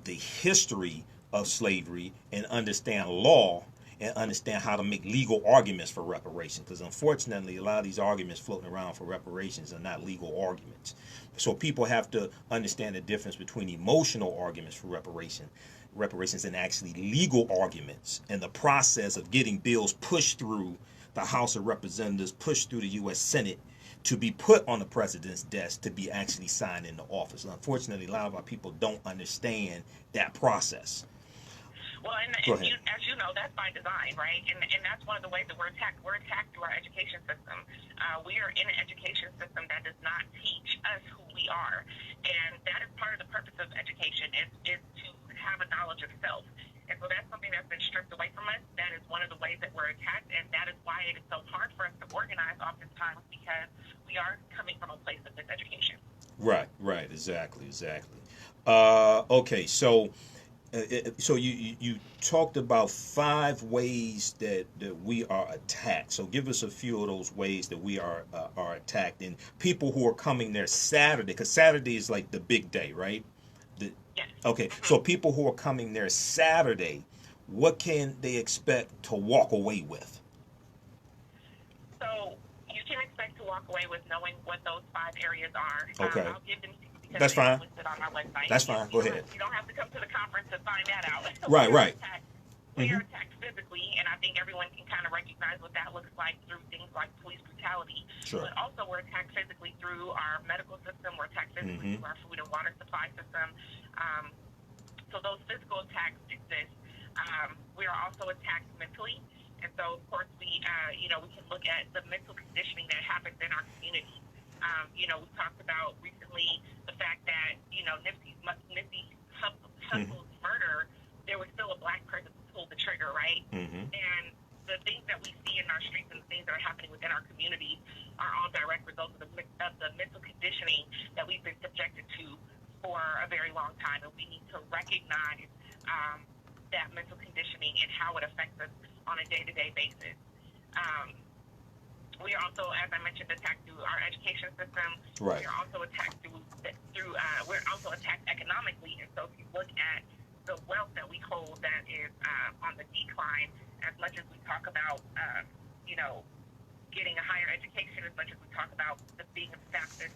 the history of slavery and understand law and understand how to make legal arguments for reparations. Because unfortunately, a lot of these arguments floating around for reparations are not legal arguments. So people have to understand the difference between emotional arguments for reparations and actually legal arguments, and the process of getting bills pushed through the House of Representatives, pushed through the U.S. Senate, to be put on the president's desk to be actually signed into office. Unfortunately, a lot of our people don't understand that process. Well, and as you know, that's by design, right? And that's one of the ways that we're attacked. We're attacked through our education system. We are in an education system that does not teach us who we are. And that is part of the purpose of education, is to have a knowledge of self. And so that's something that's been stripped away from us. That is one of the ways that we're attacked, and that is why it is so hard for us to organize oftentimes, because we are coming from a place of miseducation. Right, exactly. Okay, so you talked about 5 ways that we are attacked. So give us a few of those ways that we are attacked, and people who are coming there Saturday, because Saturday is like the big day, right? Yes. Okay, so people who are coming there Saturday, what can they expect to walk away with? So you can expect to walk away with knowing what those 5 areas are. Okay. I'll give them to you because That's fine. listed on our website. That's fine. Go ahead. You don't have to come to the conference to find that out. Right. We are attacked physically, and I think everyone can kind of recognize what that looks like through things like police brutality. Sure. But also we're attacked physically through our medical system. We're attacked physically through our food and water supply system. So those physical attacks exist. We are also attacked mentally. And so, of course, we can look at the mental conditioning that happens in our community. We talked about recently the fact that, Nipsey Hussle's murder, there was still a black person who pulled the trigger, right? And the things that we see in our streets and the things that are happening within our communities are all direct results of the mental conditioning that we've been subjected to for a very long time. And we need to recognize that mental conditioning and how it affects us on a day-to-day basis. We are also, as I mentioned, attacked through our education system. Right. We are also attacked we're also attacked economically. And so if you look at the wealth that we hold that is on the decline, as much as we talk about, getting a higher education, as much as we talk about being a fastest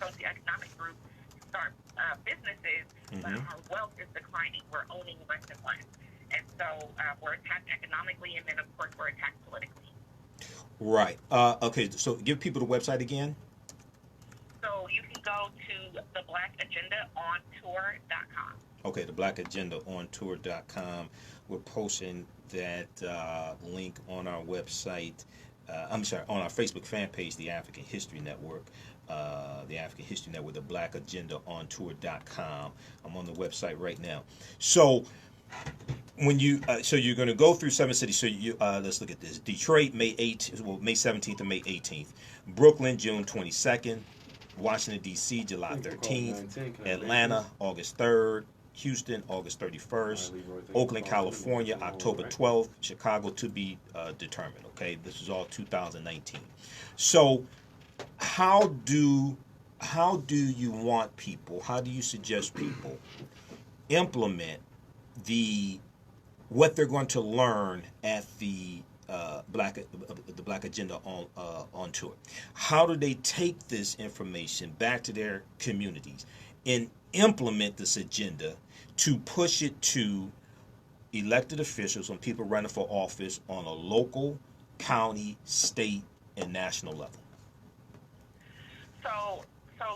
socioeconomic group to start businesses, but our wealth is declining. We're owning less and less. And so we're attacked economically, and then, of course, we're attacked politically. Right. Okay, so give people the website again. So you can go to theblackagendaontour.com. Okay, theblackagendaontour.com. We're posting that link on our website. On our Facebook fan page, the African History Network. theblackagendaontour.com. I'm on the website right now. So when you you're going to go through 7 cities. So you let's look at this. Detroit, May 17th and May 18th. Brooklyn, June 22nd. Washington, D.C., July 13th. Atlanta, August 3rd. Houston, August 31st. Oakland, California, October 12th. Chicago to be determined. Okay, this is all 2019. So how do you want people, how do you suggest people implement what they're going to learn at the Black Agenda on tour? How do they take this information back to their communities and implement this agenda to push it to elected officials and people running for office on a local, county, state, and national level? So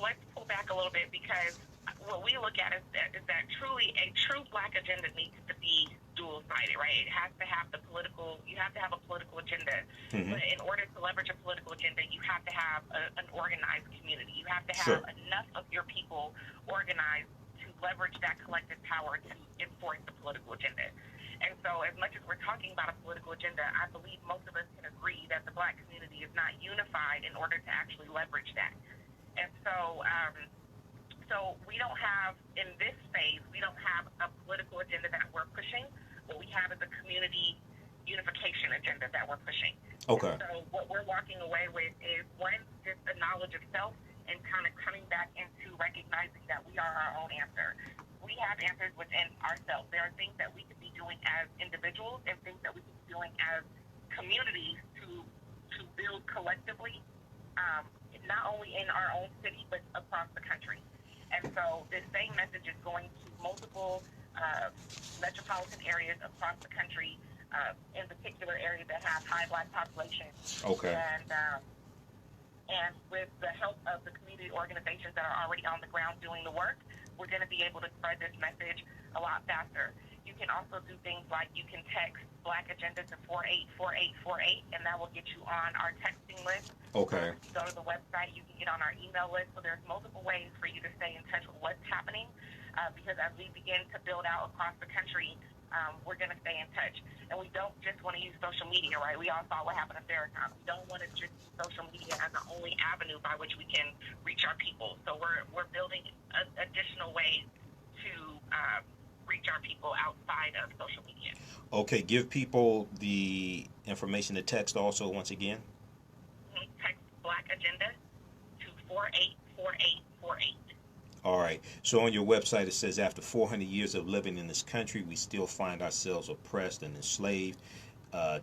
let's pull back a little bit, because what we look at is that truly a true Black agenda needs to be dual-sided, right? It has to have you have to have a political agenda. But in order to leverage a political agenda, you have to have an organized community. You have to have enough of your people organized to leverage that collective power to enforce the political agenda. And so as much as we're talking about a political agenda, I believe most of us can agree that the Black community is not unified in order to actually leverage that. And so so we don't have, in this phase, we don't have a political agenda that we're pushing. What we have is a community unification agenda that we're pushing. Okay. And so what we're walking away with is, one, just a knowledge of self and kind of coming back into recognizing that we are our own answer. We have answers within ourselves. There are things that we could be doing as individuals and things that we could be doing as communities to build collectively, not only in our own city, but across the country. And so this same message is going to multiple metropolitan areas across the country, in particular areas that have high Black populations. Okay. And with the help of the community organizations that are already on the ground doing the work, we're going to be able to spread this message a lot faster. You can also do things like you can text Black Agenda to 484848, and that will get you on our texting list. Okay. If you go to the website, you can get on our email list. So there's multiple ways for you to stay in touch with what's happening, because as we begin to build out across the country, we're going to stay in touch. And we don't just want to use social media, right? We all saw what happened at Farrakhan. We don't want to just use social media as the only avenue by which we can reach our people. So we're building additional ways to reach our people outside of social media. Okay, give people the information to text also once again. Text Black Agenda to 484848. All right. So on your website, it says, after 400 years of living in this country, we still find ourselves oppressed and enslaved.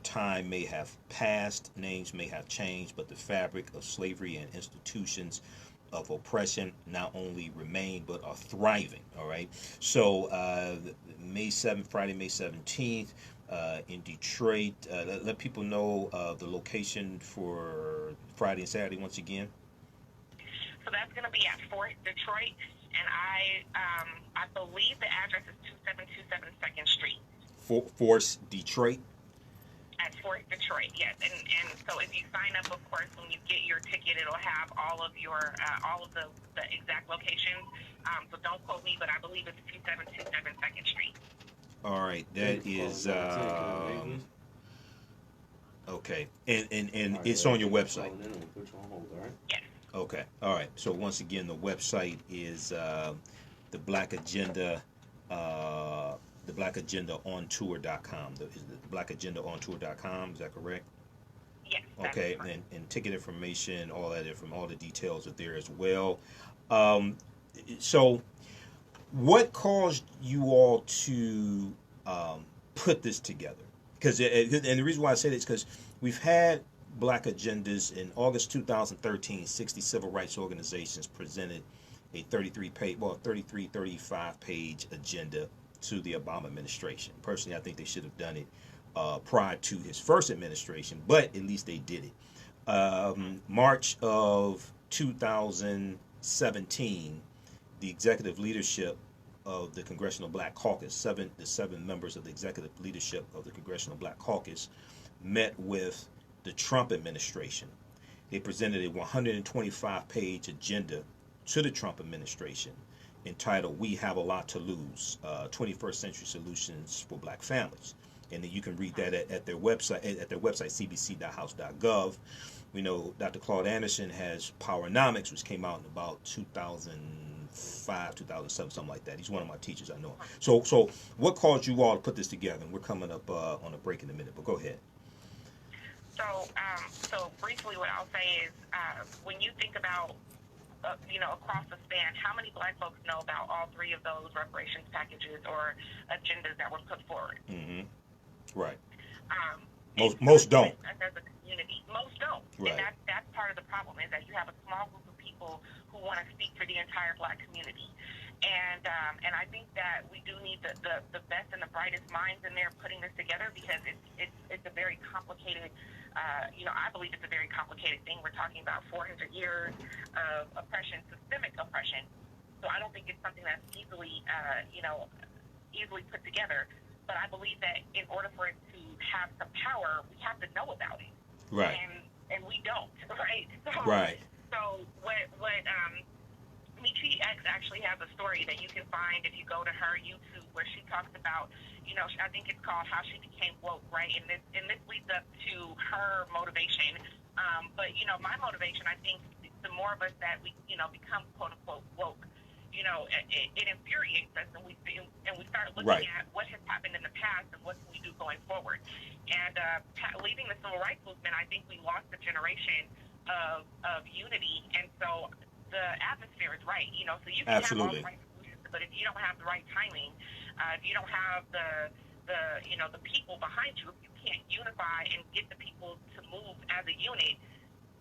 Time may have passed, names may have changed, but the fabric of slavery and institutions of oppression not only remain but are thriving. All right. So May 7th, Friday, May 17th, in Detroit. Let people know the location for Friday and Saturday once again. So that's going to be at Force Detroit, and I believe the address is 2727 2nd Street. Force Detroit. At Force Detroit, yes. And so if you sign up, of course, when you get your ticket, it'll have all of your all of the exact locations. So don't quote me, but I believe it's 2727 2nd Street. All right, that is okay, and it's on your website. Yes. Okay, all right. So once again, the website is the Black Agenda. The blackagendaontour.com. The blackagendaontour.com, is that correct? Yes. Okay, and ticket information, all the details are there as well. So what caused you all to put this together? Because and the reason why I say that is because we've had Black Agendas in August 2013. 60 civil rights organizations presented a 35 page agenda to the Obama administration. Personally, I think they should have done it prior to his first administration, but at least they did it. March of 2017, the executive leadership of the Congressional Black Caucus, the seven members of the executive leadership of the Congressional Black Caucus met with the Trump administration. They presented a 125-page agenda to the Trump administration entitled "We Have a Lot to Lose: 21st Century Solutions for Black Families," and then you can read that at their website, cbc.house.gov. We know Dr. Claude Anderson has Powernomics, which came out in about 2005, 2007, something like that. He's one of my teachers, I know. So what caused you all to put this together? And we're coming up on a break in a minute, but go ahead. So briefly, what I'll say is, when you think about across the span, how many Black folks know about all three of those reparations packages or agendas that were put forward? Mm-hmm. Right. Most don't. As a community, most don't. Right. And that's part of the problem, is that you have a small group of people who want to speak for the entire Black community. And I think that we do need the best and the brightest minds in there putting this together, because it's a very complicated. I believe it's a very complicated thing. We're talking about 400 years of oppression, systemic oppression. So I don't think it's something that's easily put together. But I believe that in order for it to have some power, we have to know about it. Right. And we don't, right? Right. So what Michi X actually has a story that you can find if you go to her YouTube, where she talks about, I think it's called How She Became Woke, right? And this leads up to her motivation. But my motivation, I think, the more of us that we become quote unquote woke, it infuriates us, and we start looking at what has happened in the past and what can we do going forward. And leaving the civil rights movement, I think we lost a generation of unity, and so the atmosphere is right. So you can have all the right solutions, but if you don't have the right timing, if you don't have the people behind you, if you can't unify and get the people to move as a unit,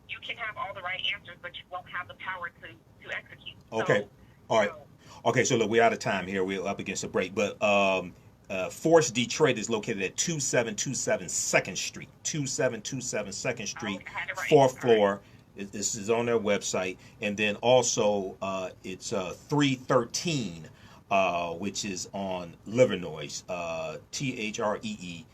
you can have all the right answers, but you won't have the power to execute. Okay. So, all right. Okay, so look, we're out of time here. We're up against a break, but Force Detroit is located at 2727 2nd Street. 2727 2nd Street, fourth floor. This is on their website. And then also it's 313, which is on Livernois, THREETHRITEEN,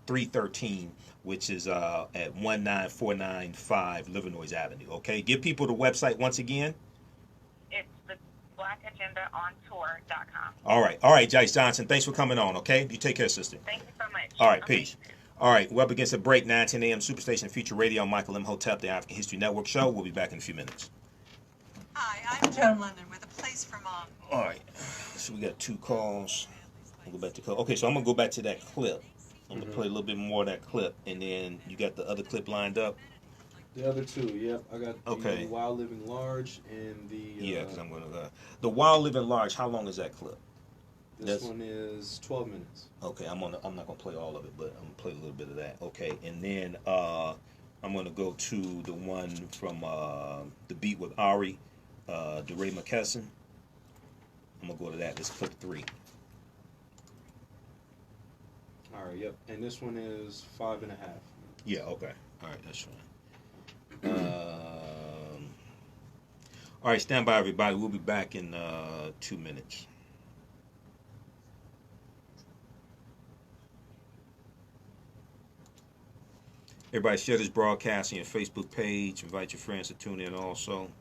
313, which is at 19495 Livernois Avenue. Okay, give people the website once again. It's the blackagendaontour.com. All right, Jice Johnson, thanks for coming on. Okay, you take care, sister. Thank you so much. All right, peace. All right, we're up against a break. 9:10 AM Superstation Future Radio. Michael Imhotep, the African History Network show. We'll be back in a few minutes. Hi, I'm Joan London with a place for mom. All right, so we got two calls. We'll go back to call. Okay, so I'm gonna go back to that clip. I'm gonna play a little bit more of that clip, and then you got the other clip lined up. The other two, yep. I got the Wild Living Large and the... because I'm going to... the Wild Living Large, how long is that clip? This one is 12 minutes. Okay, I'm not going to play all of it, but I'm going to play a little bit of that. Okay, and then I'm going to go to the one from The Beat with Ari, DeRay McKesson. I'm going to go to that. This is clip 3. All right, yep. And this one is 5.5. Yeah, okay. All right, that's fine. All right, stand by, everybody. We'll be back in 2 minutes. Everybody share this broadcast on your Facebook page. Invite your friends to tune in also.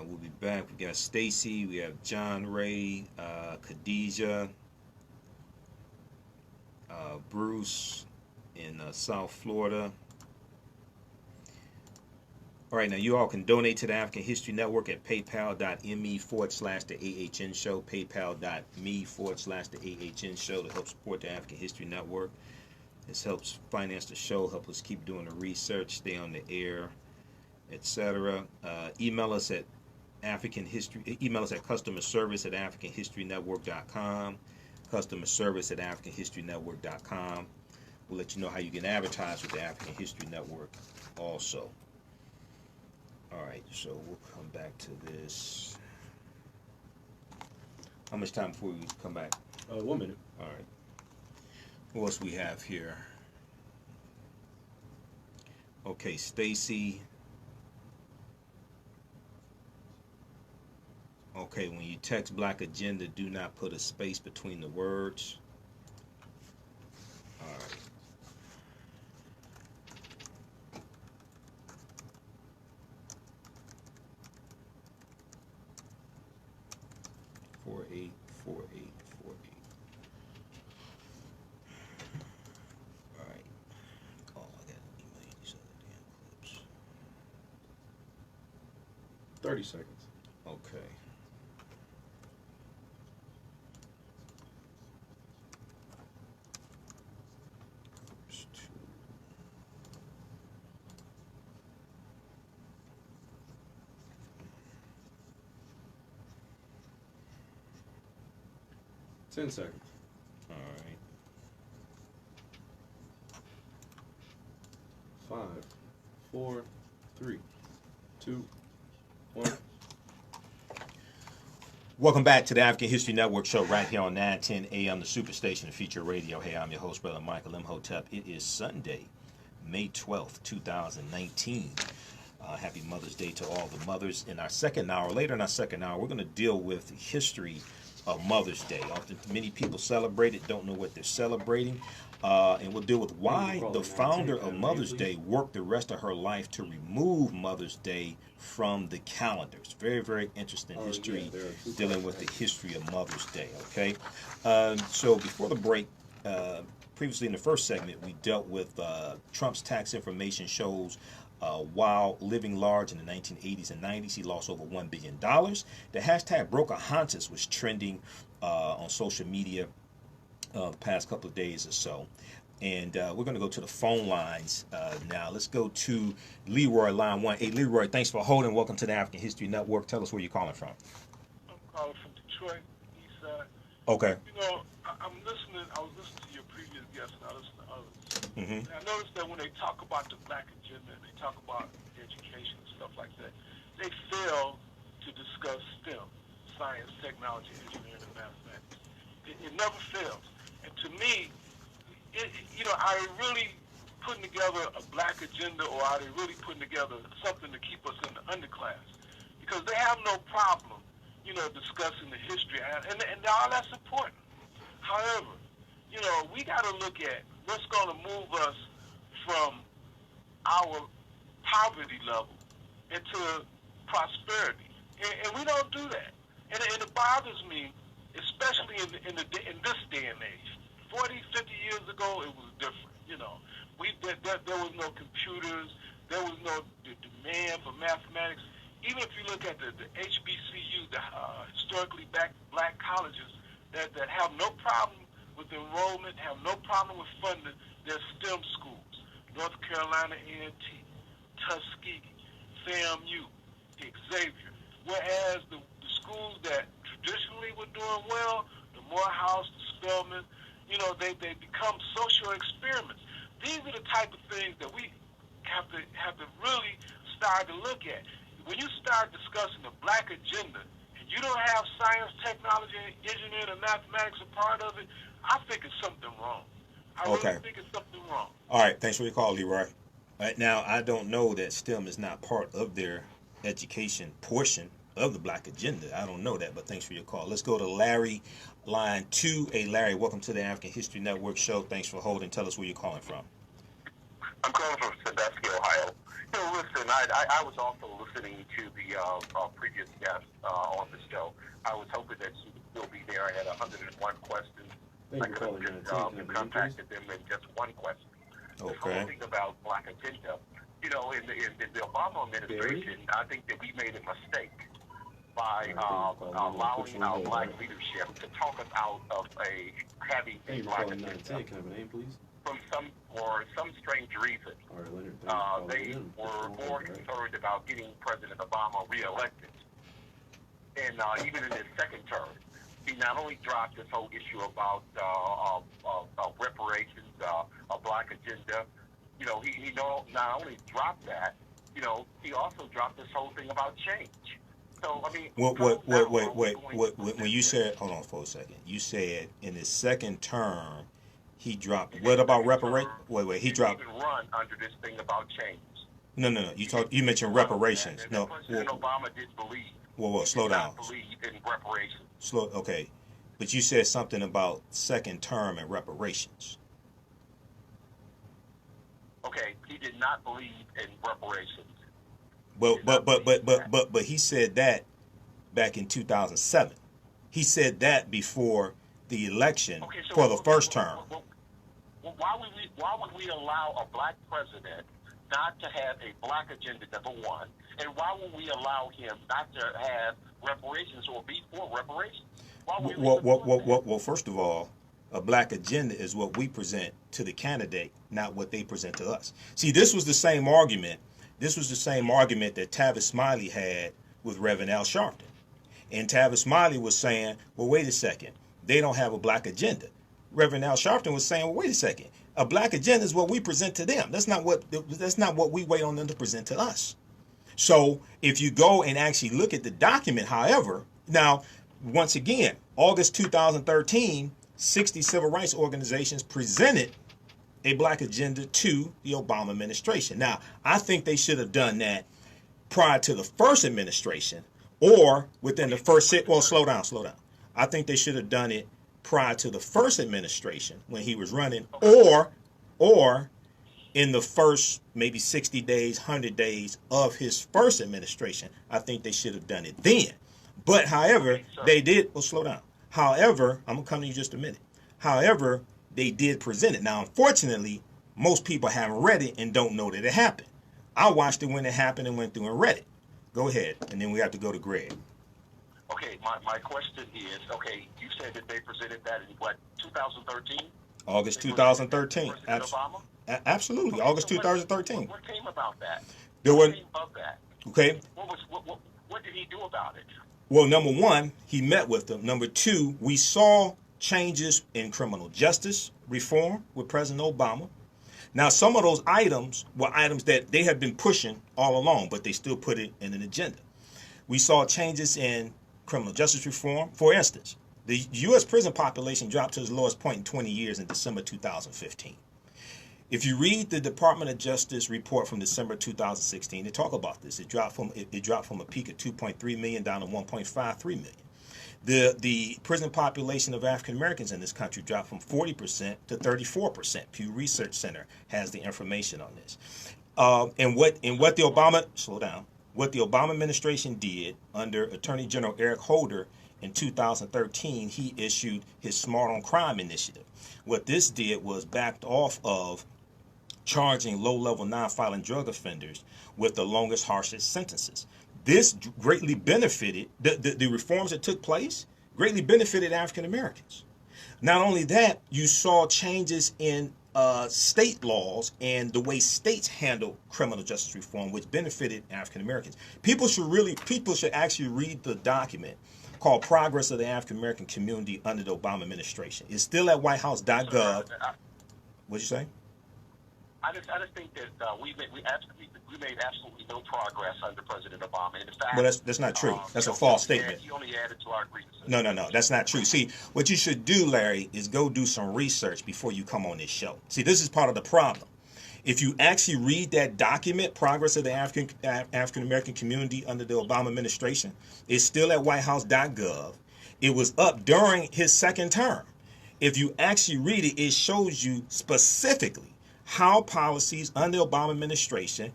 We'll be back. We got Stacy. We have John Ray, Khadijah, Bruce in South Florida. All right, now you all can donate to the African History Network at paypal.me/the AHN show, paypal.me/the AHN show to help support the African History Network. This helps finance the show, help us keep doing the research, stay on the air, etc. Email us at customer service at africanhistorynetwork.com, customer service at africanhistorynetwork.com. We'll let you know how you can advertise with the African History Network also. All right, so we'll come back to this. How much time before we come back? 1 minute. All right. What else we have here? Okay, Stacy. Okay, when you text Black Agenda, do not put a space between the words. All right. Four eight. All right. Oh, I got to email these other damn clips. 30 seconds. Okay. First two. Ten seconds. All right. 5, 4, 3, 2, 1. Welcome back to the African History Network show right here on 910 AM, the Superstation, the Feature Radio. Hey, I'm your host, Brother Michael Imhotep. It is Sunday, May 12th, 2019. Happy Mother's Day to all the mothers. In our second hour, later in our second hour, we're going to deal with the history of Mother's Day. Often many people celebrate it, don't know what they're celebrating. And we'll deal with why the founder of Mother's Day worked the rest of her life to remove Mother's Day from the calendar. It's very, very interesting history dealing with the history of Mother's Day, okay? So before the break, previously in the first segment, we dealt with Trump's tax information shows while living large in the 1980s and 90s, he lost over $1 billion. The hashtag Brokeahontas was trending on social media the past couple of days or so. And we're going to go to the phone lines now. Let's go to Leroy, line 1. Hey, Leroy, thanks for holding. Welcome to the African History Network. Tell us where you're calling from. I'm calling from Detroit, east side. Okay. You know, I was listening to your previous guests, and I listen to others. Mm-hmm. And I noticed that when they talk about the Black agenda, and they talk about education and stuff like that, they fail to discuss STEM, science, technology, engineering, and mathematics. It never fails. And to me, are they really putting together a Black agenda, or are they really putting together something to keep us in the underclass? Because they have no problem, discussing the history, and all that's important. However, we got to look at what's going to move us from our poverty level into prosperity, and we don't do that. And it bothers me, especially in this day and age. 40, 50 years ago, it was different. There was no computers, there was no demand for mathematics. Even if you look at the HBCU, the historically black colleges that have no problem with enrollment, have no problem with funding their STEM schools. North Carolina A&T, Tuskegee, FAMU, Xavier. Whereas the schools that traditionally were doing well, the Morehouse, the Spelman, they become social experiments. These are the type of things that we have to really start to look at. When you start discussing the Black agenda, and you don't have science, technology, engineering, and mathematics a part of it, I think it's something wrong. I Okay. really think it's something wrong. All right, thanks for your call, Leroy. Now, I don't know that STEM is not part of their education portion of the Black Agenda. I don't know that, but thanks for your call. Let's go to Larry, line 2. Hey, Larry, welcome to the African History Network show. Thanks for holding. Tell us where you're calling from. I'm calling from Sandusky, Ohio. You know, listen, I was also listening to the previous guest on the show. I was hoping that she would still be there. I had 101 questions. I could have just contacted them in just one question. Okay. This whole thing about Black Agenda, you know, in the Obama administration, I think that we made a mistake by allowing our Black leadership to talk us out of having a Black Agenda. Can I have a name, please? For some strange reason, they were more concerned about getting President Obama reelected. And even in his second term, he not only dropped this whole issue about reparations, a Black Agenda. You know, he not only dropped that, you know, he also dropped this whole thing about change. So, I mean, wait. When you said, hold on for a second, you said in his second term, he dropped. What about reparations? Wait. He dropped. Even run under this thing about change. No. You mentioned reparations. And No. President Obama did believe. Whoa. Slow down. Believe in reparations. Okay, but you said something about second term and reparations. Okay, he did not believe in reparations. But he said that back in 2007. He said that before the election for the first term. Why would we allow a Black president not to have a Black agenda, number one, and why would we allow him not to have reparations or be for reparations? Well, first of all, a Black agenda is what we present to the candidate, not what they present to us. See, this was the same argument. This was the same argument that Tavis Smiley had with Reverend Al Sharpton. And Tavis Smiley was saying, well, wait a second, they don't have a Black agenda. Reverend Al Sharpton was saying, well, wait a second, a Black agenda is what we present to them. That's not what we wait on them to present to us. So if you go and actually look at the document, however, now, once again, August 2013, 60 civil rights organizations presented a Black agenda to the Obama administration. Now, I think they should have done that prior to the first administration or within the first slow down. I think they should have done it prior to the first administration when he was running or in the first maybe 60 days, 100 days of his first administration. I think they should have done it then. But however, they did, slow down. However, I'm going to come to you just a minute. However, they did present it. Now, unfortunately, most people haven't read it and don't know that it happened. I watched it when it happened and went through and read it. Go ahead, and then we have to go to Greg. Okay, my question is, okay, you said that they presented that in what, 2013? August 2013. Obama? Absolutely, okay, August 2013. What came about that? What came of that? Okay. What did he do about it? Well, number one, he met with them. Number two, we saw changes in criminal justice reform with President Obama. Now, some of those items were items that they had been pushing all along, but they still put it in an agenda. We saw changes in criminal justice reform. For instance, the U.S. prison population dropped to its lowest point in 20 years in December 2015. If you read the Department of Justice report from December 2016, they talk about this. It dropped from a peak of 2.3 million down to 1.53 million. The prison population of African Americans in this country dropped from 40% to 34%. Pew Research Center has the information on this. And what the Obama administration did under Attorney General Eric Holder in 2013, he issued his Smart on Crime initiative. What this did was backed off of charging low-level non-violent drug offenders with the longest, harshest sentences. This greatly benefited, the reforms that took place greatly benefited African Americans. Not only that, you saw changes in state laws and the way states handle criminal justice reform, which benefited African Americans. People should actually read the document called Progress of the African American Community under the Obama administration. It's still at whitehouse.gov. What'd you say? I just think that we made absolutely no progress under President Obama. In fact, well, that's not true. That's a false statement. He only added to our grievances. No, that's not true. See, what you should do, Larry, is go do some research before you come on this show. See, this is part of the problem. If you actually read that document, Progress of the African American Community under the Obama administration, it's still at whitehouse.gov. It was up during his second term. If you actually read it, it shows you specifically how policies under the Obama administration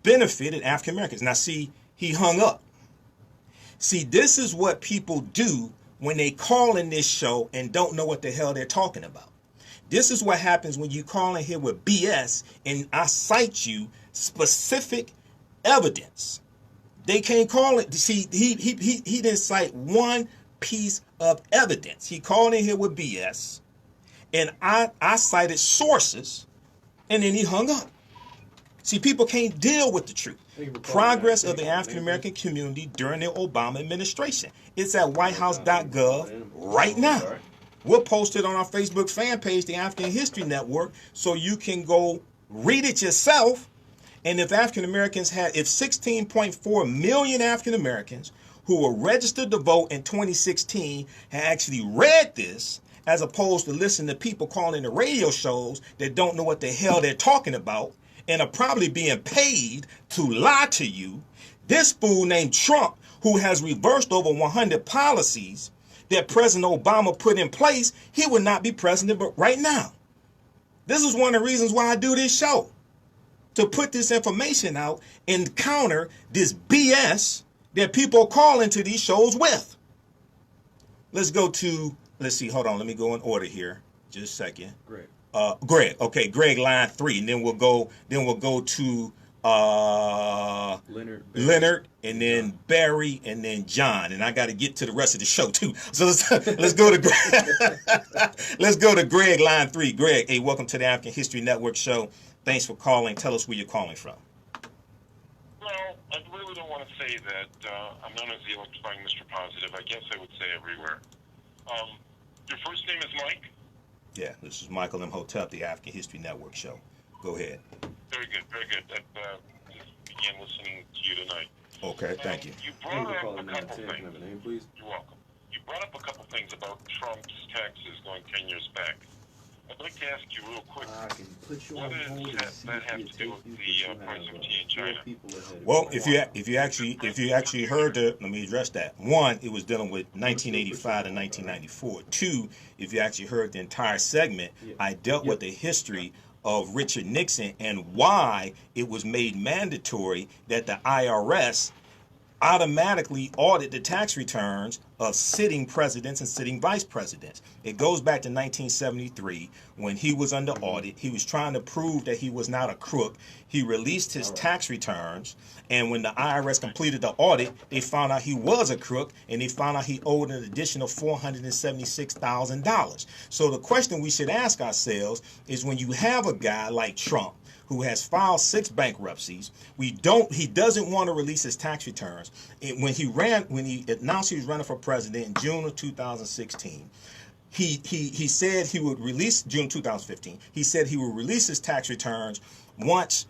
benefited African Americans. Now, see, he hung up. See, this is what people do when they call in this show and don't know what the hell they're talking about. This is what happens when you call in here with BS and I cite you specific evidence. They can't call it. See, he didn't cite one piece of evidence. He called in here with BS and I cited sources and then he hung up. See, people can't deal with the truth. Progress of the African American community during the Obama administration. It's at whitehouse.gov right now. We'll post it on our Facebook fan page, the African History Network, so you can go read it yourself. And if African Americans if 16.4 million African Americans who were registered to vote in 2016 had actually read this, as opposed to listening to people calling the radio shows that don't know what the hell they're talking about and are probably being paid to lie to you, this fool named Trump, who has reversed over 100 policies that President Obama put in place, he would not be president but right now. This is one of the reasons why I do this show, to put this information out and counter this BS that people call into these shows with. Let's see, hold on, let me go in order here. Just a second. Greg. Okay, Greg, line 3, and then we'll go to Leonard, and then Barry, and then John, and I got to get to the rest of the show too. So let's go to Greg. Let's go to Greg, line 3. Greg, hey, welcome to the African History Network show. Thanks for calling. Tell us where you're calling from. Well, I really don't want to say that I'm known as the electrifying Mr. Positive. I guess I would say everywhere. Your first name is Mike? Yeah, this is Michael Imhotep, the African History Network show. Go ahead. Very good, very good. I just began listening to you tonight. Okay, thank you. You brought up a couple things. You're welcome. You brought up a couple things about Trump's taxes going 10 years back. I'd like to ask you real quick, what does that have to do with the price of tea in China? Well, if you actually heard let me address that. One, it was dealing with 1985 and 1994. Two, if you actually heard the entire segment, I dealt with the history of Richard Nixon and why it was made mandatory that the IRS automatically audit the tax returns of sitting presidents and sitting vice presidents. It goes back to 1973 when he was under audit. He was trying to prove that he was not a crook. He released his tax returns, and when the IRS completed the audit, they found out he was a crook, and they found out he owed an additional $476,000. So the question we should ask ourselves is, when you have a guy like Trump, who has filed 6 bankruptcies, he doesn't want to release his tax returns. When he announced he was running for president in June of 2016, he said he would release, June 2015, he said he would release his tax returns once,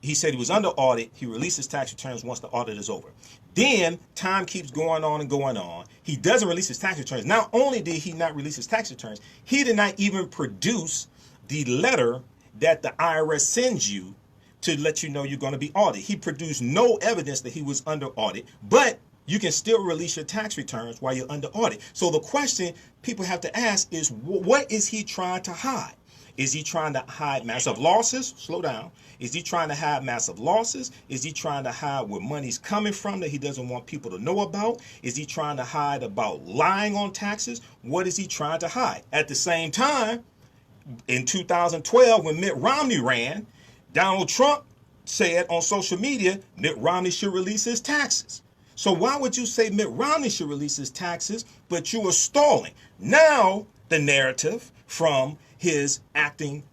he said he was under audit, he released his tax returns once the audit is over. Then time keeps going on and going on. He doesn't release his tax returns. Not only did he not release his tax returns, he did not even produce the letter that the IRS sends you to let you know you're going to be audited. He produced no evidence that he was under audit, but you can still release your tax returns while you're under audit. So the question people have to ask is, what is he trying to hide? Is he trying to hide massive losses? Slow down. Is he trying to hide massive losses? Is he trying to hide where money's coming from that he doesn't want people to know about? Is he trying to hide about lying on taxes? What is he trying to hide? At the same time, in 2012, when Mitt Romney ran, Donald Trump said on social media, Mitt Romney should release his taxes. So why would you say Mitt Romney should release his taxes, but you are stalling? Now, the narrative from his acting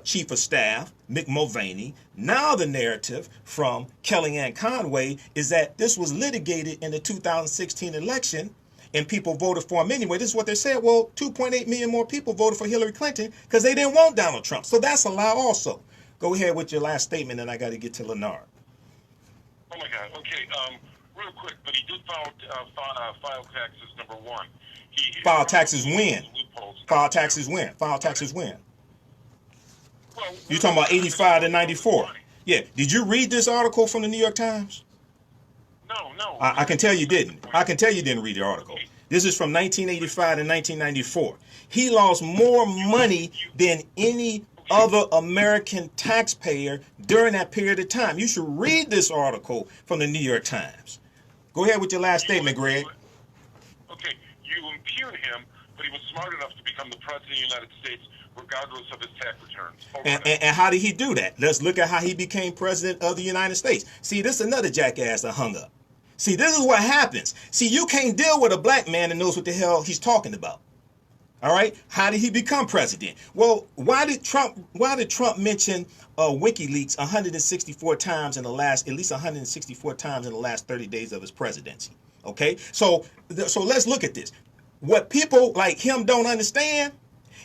chief of staff, Mick Mulvaney, now the narrative from Kellyanne Conway is that this was litigated in the 2016 election, and people voted for him anyway. This is what they said. Well, 2.8 million more people voted for Hillary Clinton because they didn't want Donald Trump. So that's a lie also. Go ahead with your last statement, and I got to get to Leonard. Oh my God. Okay. Real quick, but he did file taxes. Number one. File taxes when? File taxes when? File taxes when? Well, You're talking about 85 to 94. Yeah. Did you read this article from the New York Times? No. I can tell you didn't. I can tell you didn't read the article. This is from 1985 to 1994. He lost more money than any other American taxpayer during that period of time. You should read this article from the New York Times. Go ahead with your last statement, Greg. Okay, you impugn him, but he was smart enough to become the president of the United States regardless of his tax returns. And how did he do that? Let's look at how he became president of the United States. See, this is another jackass that hung up. See, this is what happens. See, you can't deal with a black man that knows what the hell he's talking about. All right. How did he become president? Well, why did Trump mention WikiLeaks 164 times in the last, at least 164 times in the last 30 days of his presidency? Okay. So let's look at this. What people like him don't understand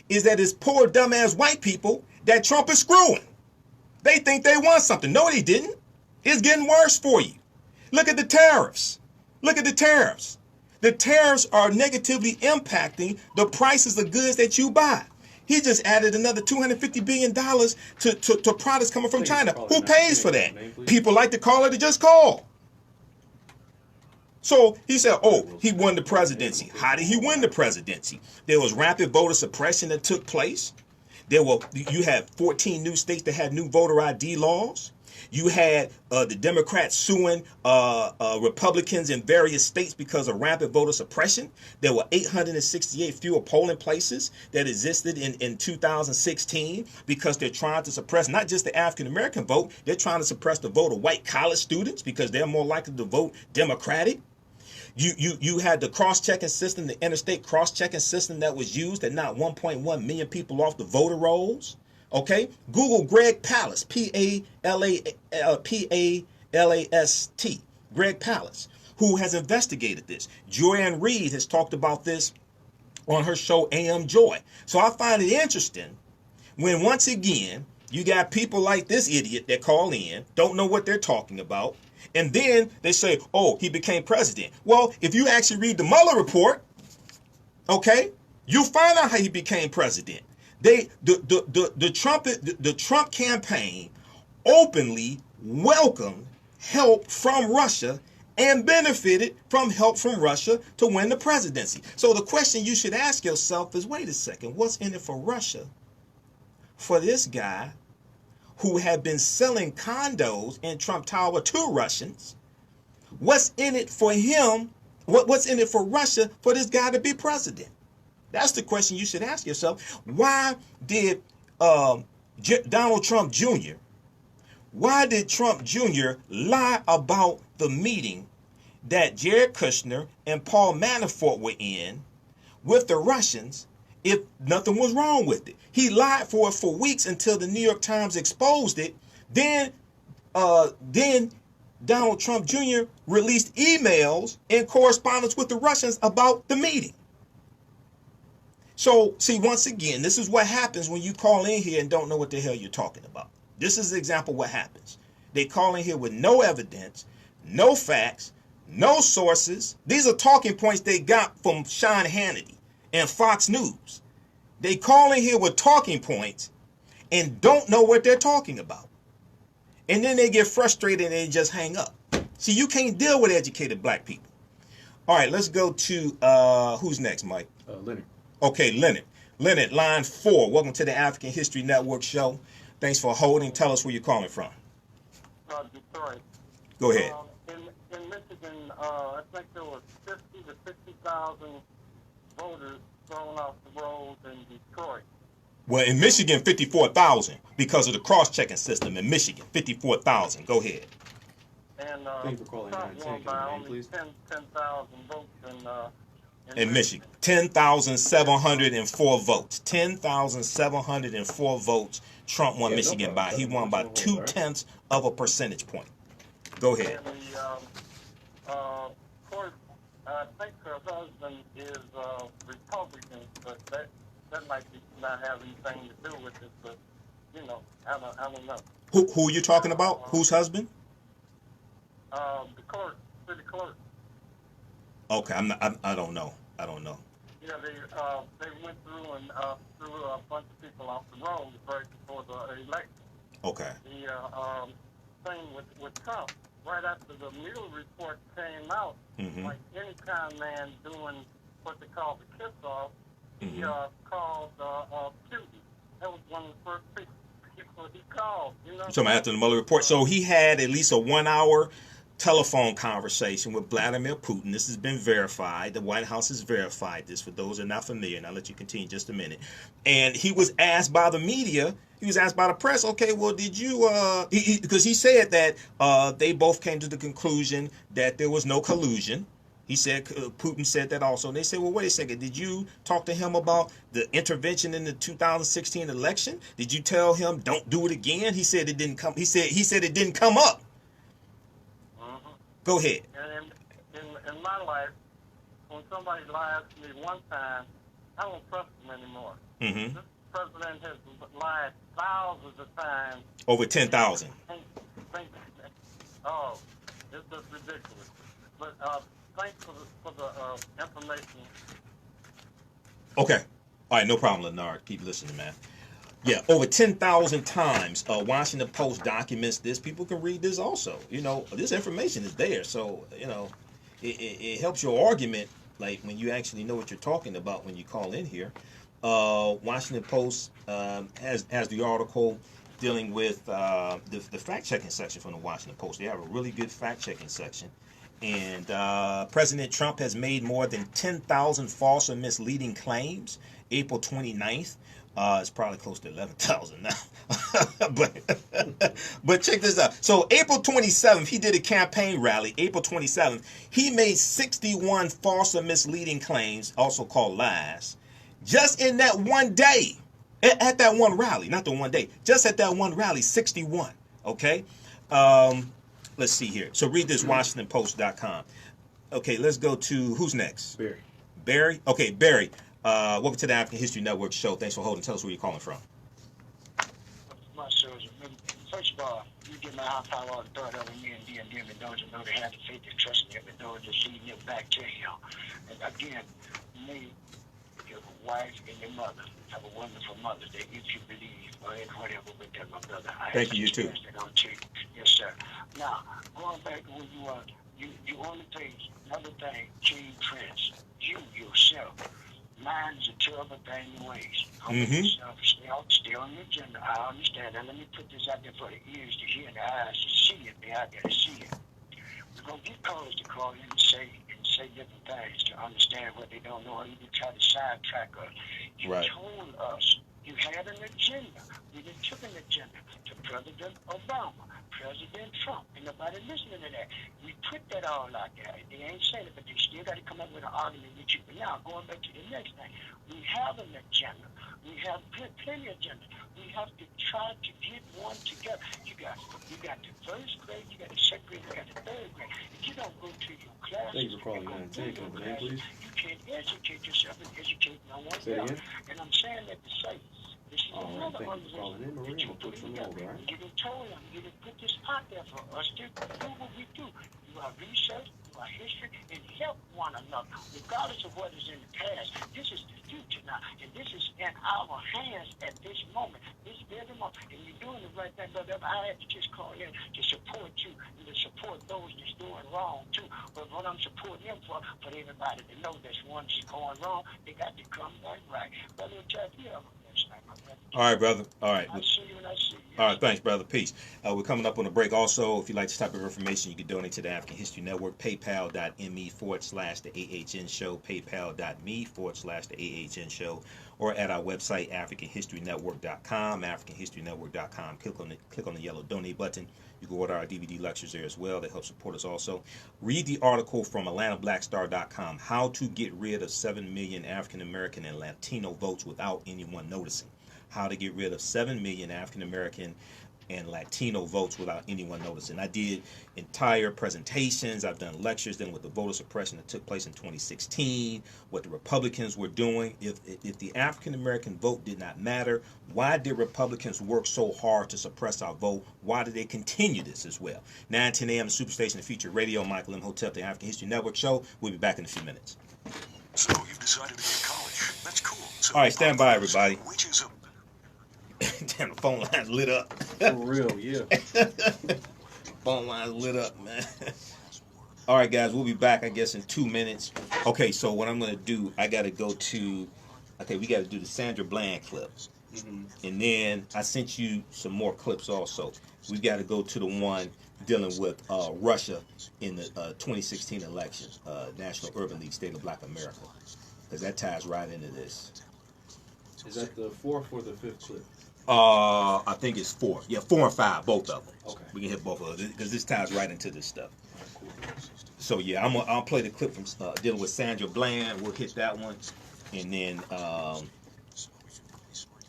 is that it's poor, dumbass white people that Trump is screwing. They think they want something. No, they didn't. It's getting worse for you. Look at the tariffs. Look at the tariffs. The tariffs are negatively impacting the prices of goods that you buy. He just added another $250 billion to products coming from China. Who pays for that? People like to call it a just call. So he said, oh, he won the presidency. How did he win the presidency? There was rapid voter suppression that took place. You had 14 new states that had new voter ID laws. You had the Democrats suing Republicans in various states because of rapid voter suppression. There were 868 fewer polling places that existed in 2016 because they're trying to suppress not just the African-American vote, they're trying to suppress the vote of white college students because they're more likely to vote Democratic. You had the cross-checking system, the interstate cross-checking system that was used that knocked 1.1 million people off the voter rolls. Okay, Google Greg Palast, P-A-L-A-S-T, Greg Palast, who has investigated this. Joanne Reed has talked about this on her show AM Joy. So I find it interesting when once again you got people like this idiot that call in, don't know what they're talking about, and then they say, oh, he became president. Well, if you actually read the Mueller report, okay, you find out how he became president. The Trump campaign openly welcomed help from Russia and benefited from help from Russia to win the presidency. So the question you should ask yourself is, wait a second, what's in it for Russia? For this guy who had been selling condos in Trump Tower to Russians, what's in it for him? What's in it for Russia for this guy to be president? That's the question you should ask yourself. Why did Donald Trump Jr., why did Trump Jr. lie about the meeting that Jared Kushner and Paul Manafort were in with the Russians if nothing was wrong with it? He lied for it for weeks until the New York Times exposed it. Then Donald Trump Jr. released emails and correspondence with the Russians about the meeting. So, see, once again, this is what happens when you call in here and don't know what the hell you're talking about. This is the example of what happens. They call in here with no evidence, no facts, no sources. These are talking points they got from Sean Hannity and Fox News. They call in here with talking points and don't know what they're talking about. And then they get frustrated and they just hang up. See, you can't deal with educated black people. All right, let's go to, who's next, Mike? Leonard. Okay, Leonard. Leonard, line 4. Welcome to the African History Network show. Thanks for holding. Tell us where you're calling from. Detroit. Go ahead. In Michigan, I think there was 50 to 60,000 voters thrown off the rolls in Detroit. Well, in Michigan, 54,000 because of the cross-checking system in Michigan. 54,000. Go ahead. And thank you for calling Trump won by only 10,000 votes in Michigan. 10,704 votes. 10,704 votes. Trump won Michigan by. He won by 0.2 of a percentage point. Go ahead. And of course, I think her husband is Republican, but that might not have anything to do with it. But you know, I don't know. Who are you talking about? Whose husband? The clerk, city clerk. Okay, I don't know. I don't know. Yeah, they went through and threw a bunch of people off the road right before the election. Okay. The thing with Trump, right after the Mueller report came out, like any con man doing what they call the kiss-off, he called Putin. That was one of the first people he called. You know? So after the Mueller report, so he had at least a 1 hour telephone conversation with Vladimir Putin. This has been verified. The White House has verified this for those who are not familiar, and I'll let you continue in just a minute. And he was asked by the media, he was asked by the press, okay, well, did you, because he said that they both came to the conclusion that there was no collusion. He said, Putin said that also. And they said, well, wait a second, did you talk to him about the intervention in the 2016 election? Did you tell him don't do it again? He said it didn't come, he said it didn't come up. Go ahead. And in my life, when somebody lies to me one time, I don't trust them anymore. This president has lied thousands of times. Over 10,000. Oh, it's just ridiculous. But thanks for the information. Okay. All right, no problem, Leonard. Keep listening, man. Yeah, over 10,000 times. Washington Post documents this. People can read this also. You know, this information is there. So, you know, it helps your argument, like when you actually know what you're talking about when you call in here. Washington Post has the article dealing with the fact-checking section from the Washington Post. They have a really good fact-checking section. And President Trump has made more than 10,000 false or misleading claims. April 29th. It's probably close to 11,000 now. but check this out. So April 27th, he did a campaign rally. April 27th, he made 61 false or misleading claims, also called lies, just in that one day. At that one rally, not the one day, just at that one rally, 61. Okay? Let's see here. So read this, WashingtonPost.com. Okay, let's go to, who's next? Barry. Barry? Okay, Barry. Welcome to the African History Network show. Thanks for holding. Tell us where you're calling from. My children, first of all, you get my high power authority over me and them, and those who know they have the faith and trust in him, and those that lead them back to him. And again, me, your wife, and your mother have a wonderful Mother's Day, if you believe, or whatever with them, my brother. Thank you, you too. Yes, sir. Now, going back to where you are, you only page, another thing, King Prince, you yourself. Mind is a terrible thing in ways. Stay on your agenda. I understand that. Let me put this out there for the ears to hear and the eyes to see it. They out there to see it. We're going to get callers to call in and say different things to understand what they don't know, or even try to sidetrack us. You told us you had an agenda. We didn't took an agenda to President Obama, President Trump. Ain't nobody listening to that. We put that all out there. They ain't saying it, but they still got to come up with an argument with you. But now, going back to the next thing, we have an agenda. We have plenty of agenda. We have to try to get one together. You got the first grade, you got the second grade, you got the third grade. If you don't go to your classes, thanks for calling in. Take your name, please. You can't educate yourself and educate no one else. And I'm saying that to say, this is another organization that you put together. You didn't told them, you didn't put this out there for us to do what we do. Do our research, do our history, and help one another. Regardless of what is in the past, this is the future now. And this is in our hands at this moment, this very moment. And you're doing the right thing, brother. I had to just call in to support you and to support those that's doing wrong, too. But what I'm supporting them for everybody to know that's one that's going wrong, they got to come back right. Brother, Jeff, you have a nice night, my brother. All right, brother. All right. I see you and I see you. All right, thanks, brother. Peace. We're coming up on a break. Also, if you'd like this type of information, you can donate to the African History Network, paypal.me/the AHN show, paypal.me/the AHN show, or at our website, AfricanHistoryNetwork.com, AfricanHistoryNetwork.com. Click on the yellow donate button. You can order our DVD lectures there as well. They help support us also. Read the article from AtlantaBlackStar.com, How to Get Rid of 7 Million African American and Latino Votes Without Anyone Noticing. How to get rid of 7 million African American and Latino votes without anyone noticing. I did entire presentations. I've done lectures dealing with the voter suppression that took place in 2016, what the Republicans were doing. If the African American vote did not matter, why did Republicans work so hard to suppress our vote? Why did they continue this as well? 9:10 AM Superstation, the Feature Radio, Michael Imhotep, the African History Network show. We'll be back in a few minutes. So you've decided to be in college. That's cool. So all right, stand by, everybody. Which is a... Damn, the phone line's lit up. For real, yeah. Phone line's lit up, man. All right, guys, we'll be back, I guess, in 2 minutes. Okay, so what I'm going to do, I got to go to, okay, we got to do the Sandra Bland clip. And then I sent you some more clips also. We got to go to the one dealing with Russia in the 2016 election, National Urban League State of Black America, because that ties right into this. Is that the fourth or the fifth clip? I think it's 4. Yeah, 4 and 5, both of them. Okay. We can hit both of them because this ties right into this stuff. So yeah, I'll play the clip from dealing with Sandra Bland. We'll hit that one, and then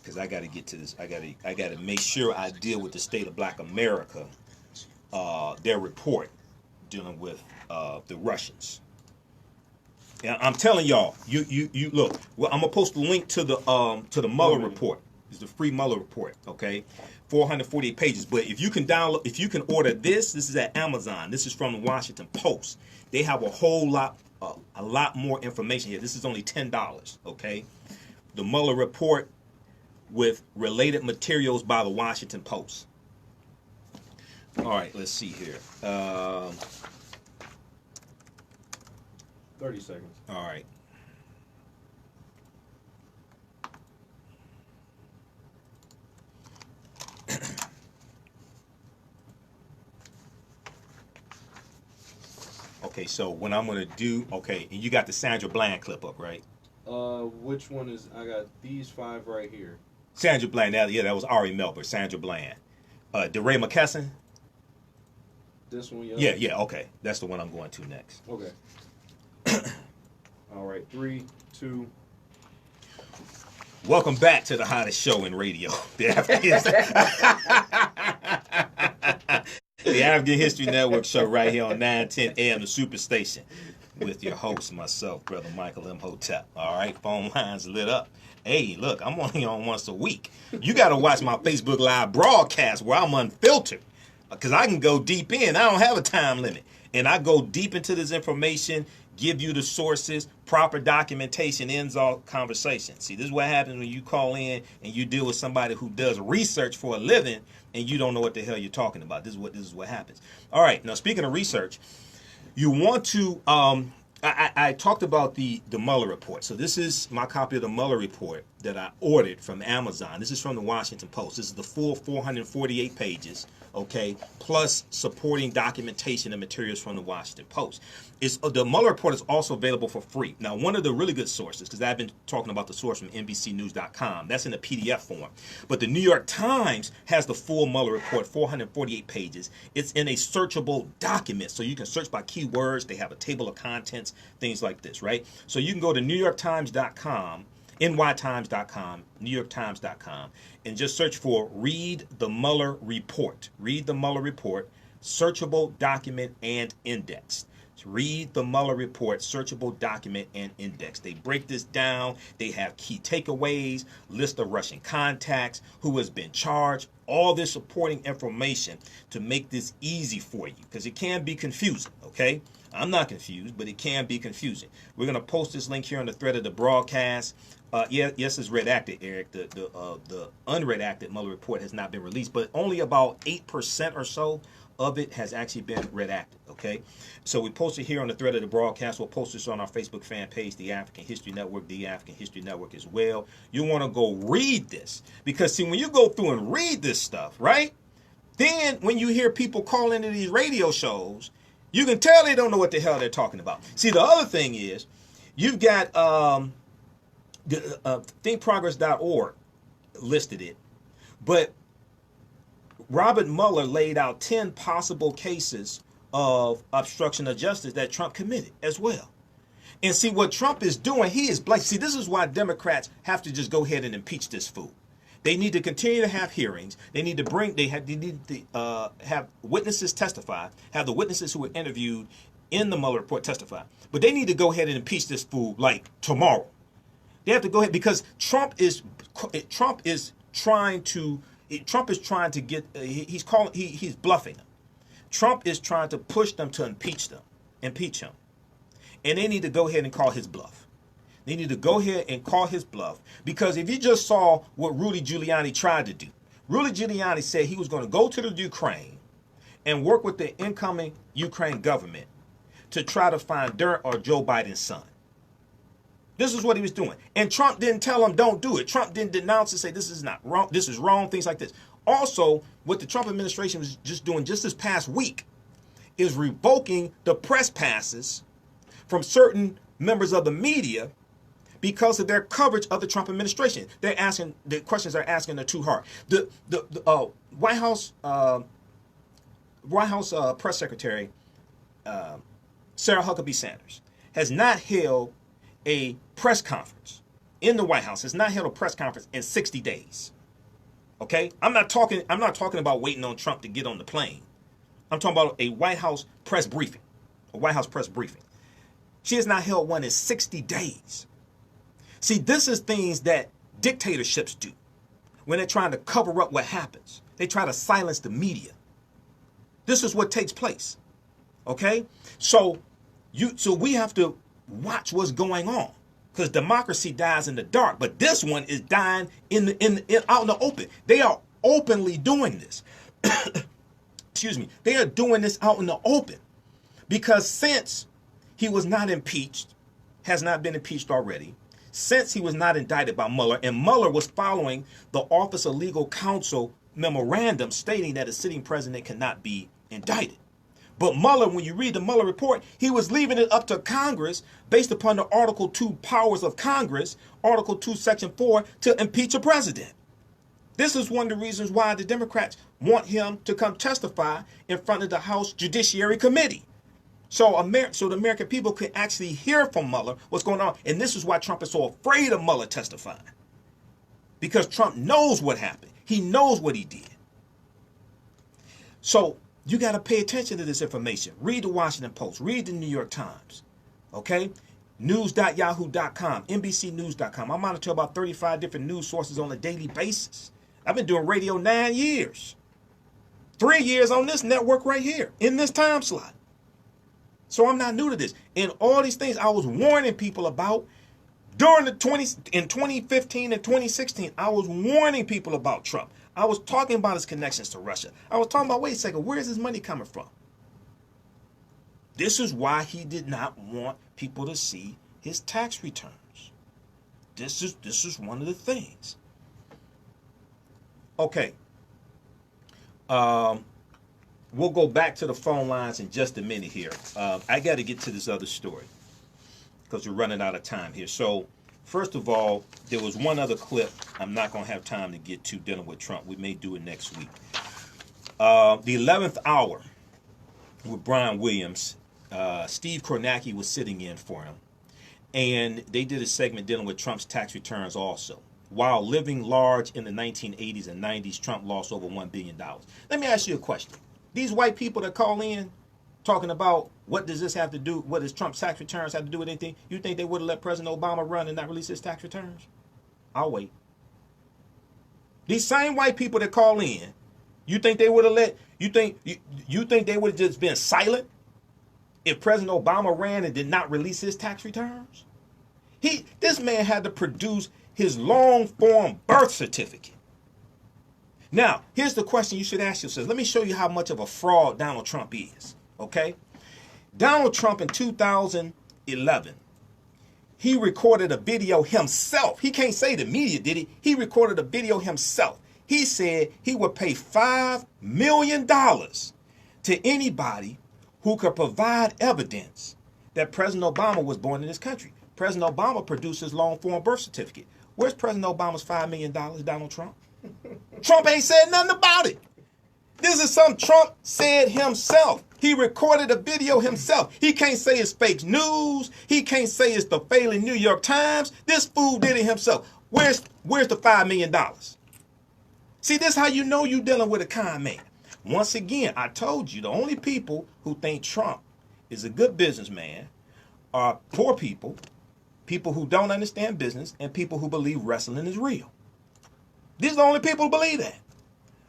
because I got to get to this, I got to make sure I deal with the State of Black America, their report dealing with the Russians. And I'm telling y'all, you look. Well, I'm gonna post the link to the Mueller report. It's the free Mueller report, okay? 448 pages. But if you can download, if you can order this is at Amazon. This is from the Washington Post. They have a whole lot, a lot more information here. This is only $10, okay? The Mueller report with related materials by the Washington Post. All right, let's see here. 30 seconds. All right. Okay, so what I'm going to do, okay, and you got the Sandra Bland clip up, right? Which one is, I got these 5 right here. Sandra Bland, yeah, that was Ari Melber, Sandra Bland. DeRay McKesson? This one, yeah? Yeah, okay. That's the one I'm going to next. Okay. All right, 3, 2. Welcome back to the hottest show in radio, the African History Network show right here on 9:10 AM the Superstation with your host, myself, Brother Michael Imhotep. All right, phone lines lit up. Hey, look, I'm only on once a week. You got to watch my Facebook Live broadcast where I'm unfiltered because I can go deep in. I don't have a time limit. And I go deep into this information, give you the sources, proper documentation, ends all conversation. See, this is what happens when you call in and you deal with somebody who does research for a living and you don't know what the hell you're talking about. This is what happens. All right, now speaking of research, you want to, I talked about the Mueller report. So this is my copy of the Mueller report that I ordered from Amazon. This is from the Washington Post. This is the full 448 pages, okay, plus supporting documentation and materials from the Washington Post. The Mueller report is also available for free. Now, one of the really good sources, because I've been talking about the source from NBCnews.com, that's in a PDF form. But the New York Times has the full Mueller report, 448 pages. It's in a searchable document, so you can search by keywords. They have a table of contents, things like this, right? So you can go to NewYorkTimes.com, nytimes.com, NewYorkTimes.com, and just search for Read the Mueller Report. Read the Mueller Report, searchable document and indexed. Read the Mueller report, searchable document and index. They break this down. They have key takeaways, list of Russian contacts, who has been charged, all this supporting information to make this easy for you because it can be confusing, okay? I'm not confused, but it can be confusing. We're going to post this link here on the thread of the broadcast. Yes, it's redacted, Eric. The unredacted Mueller report has not been released, but only about 8% or so of it has actually been redacted, okay? So we posted here on the thread of the broadcast. We'll post this on our Facebook fan page, The African History Network, The African History Network as well. You want to go read this because, see, when you go through and read this stuff, right, then when you hear people call into these radio shows, you can tell they don't know what the hell they're talking about. See, the other thing is you've got thinkprogress.org listed it, but Robert Mueller laid out 10 possible cases of obstruction of justice that Trump committed as well. And see what Trump is doing, he is blank. See, this is why Democrats have to just go ahead and impeach this fool. They need to continue to have hearings. They need to have witnesses testify, have the witnesses who were interviewed in the Mueller report testify. But they need to go ahead and impeach this fool like tomorrow. They have to go ahead because Trump is trying to get he's bluffing them. Trump is trying to push them to impeach him. And they need to go ahead and call his bluff. They need to go ahead and call his bluff, because if you just saw what Rudy Giuliani tried to do, Rudy Giuliani said he was going to go to the Ukraine and work with the incoming Ukraine government to try to find dirt on Joe Biden's son. This is what he was doing. And Trump didn't tell him don't do it. Trump didn't denounce and say this is not wrong, this is wrong, things like this. Also, what the Trump administration was just doing just this past week is revoking the press passes from certain members of the media because of their coverage of the Trump administration. They're asking, the questions they're asking are too hard. The White House press secretary, Sarah Huckabee Sanders, has not held a press conference in the White House, has not held a press conference in 60 days. Okay? I'm not talking about waiting on Trump to get on the plane. I'm talking about a White House press briefing. A White House press briefing. She has not held one in 60 days. See, this is things that dictatorships do when they're trying to cover up what happens. They try to silence the media. This is what takes place. Okay? So we have to watch what's going on, because democracy dies in the dark, but this one is dying out in the open. They are openly doing this. Excuse me. They are doing this out in the open because since he was not impeached, has not been impeached already, since he was not indicted by Mueller, and Mueller was following the Office of Legal Counsel memorandum stating that a sitting president cannot be indicted. But Mueller, when you read the Mueller report, he was leaving it up to Congress based upon the Article 2 powers of Congress, Article 2, Section 4, to impeach a president. This is one of the reasons why the Democrats want him to come testify in front of the House Judiciary Committee. So the American people can actually hear from Mueller what's going on. And this is why Trump is so afraid of Mueller testifying. Because Trump knows what happened. He knows what he did. So you got to pay attention to this information. Read the Washington Post. Read the New York Times. Okay? News.yahoo.com. NBCnews.com. I monitor about 35 different news sources on a daily basis. I've been doing radio 9 years. 3 years on this network right here in this time slot. So I'm not new to this. And all these things I was warning people about during in 2015 and 2016. I was warning people about Trump. I was talking about his connections to Russia. I was talking about, wait a second, where is his money coming from? This is why he did not want people to see his tax returns. This is one of the things. Okay. We'll go back to the phone lines in just a minute here. I got to get to this other story because we're running out of time here. So, first of all, there was one other clip I'm not going to have time to get to dealing with Trump. We may do it next week. The 11th hour with Brian Williams. Steve Kornacki was sitting in for him. And they did a segment dealing with Trump's tax returns also. While living large in the 1980s and 90s, Trump lost over $1 billion. Let me ask you a question. These white people that call in talking about what does this have to do, what does Trump's tax returns have to do with anything, you think they would have let President Obama run and not release his tax returns? I'll wait. These same white people that call in, you think they would have let, you think they would have just been silent if President Obama ran and did not release his tax returns? This man had to produce his long-form birth certificate. Now, here's the question you should ask yourself. Let me show you how much of a fraud Donald Trump is, okay? Donald Trump in 2011, he recorded a video himself. He can't say the media did it. He recorded a video himself. He said he would pay $5 million to anybody who could provide evidence that President Obama was born in this country. President Obama produced his long-form birth certificate. Where's President Obama's $5 million, Donald Trump? Trump ain't said nothing about it. This is something Trump said himself. He recorded a video himself. He can't say it's fake news. He can't say it's the failing New York Times. This fool did it himself. Where's the $5 million? See, this is how you know you're dealing with a con man. Once again, I told you the only people who think Trump is a good businessman are poor people, people who don't understand business, and people who believe wrestling is real. These are the only people who believe that.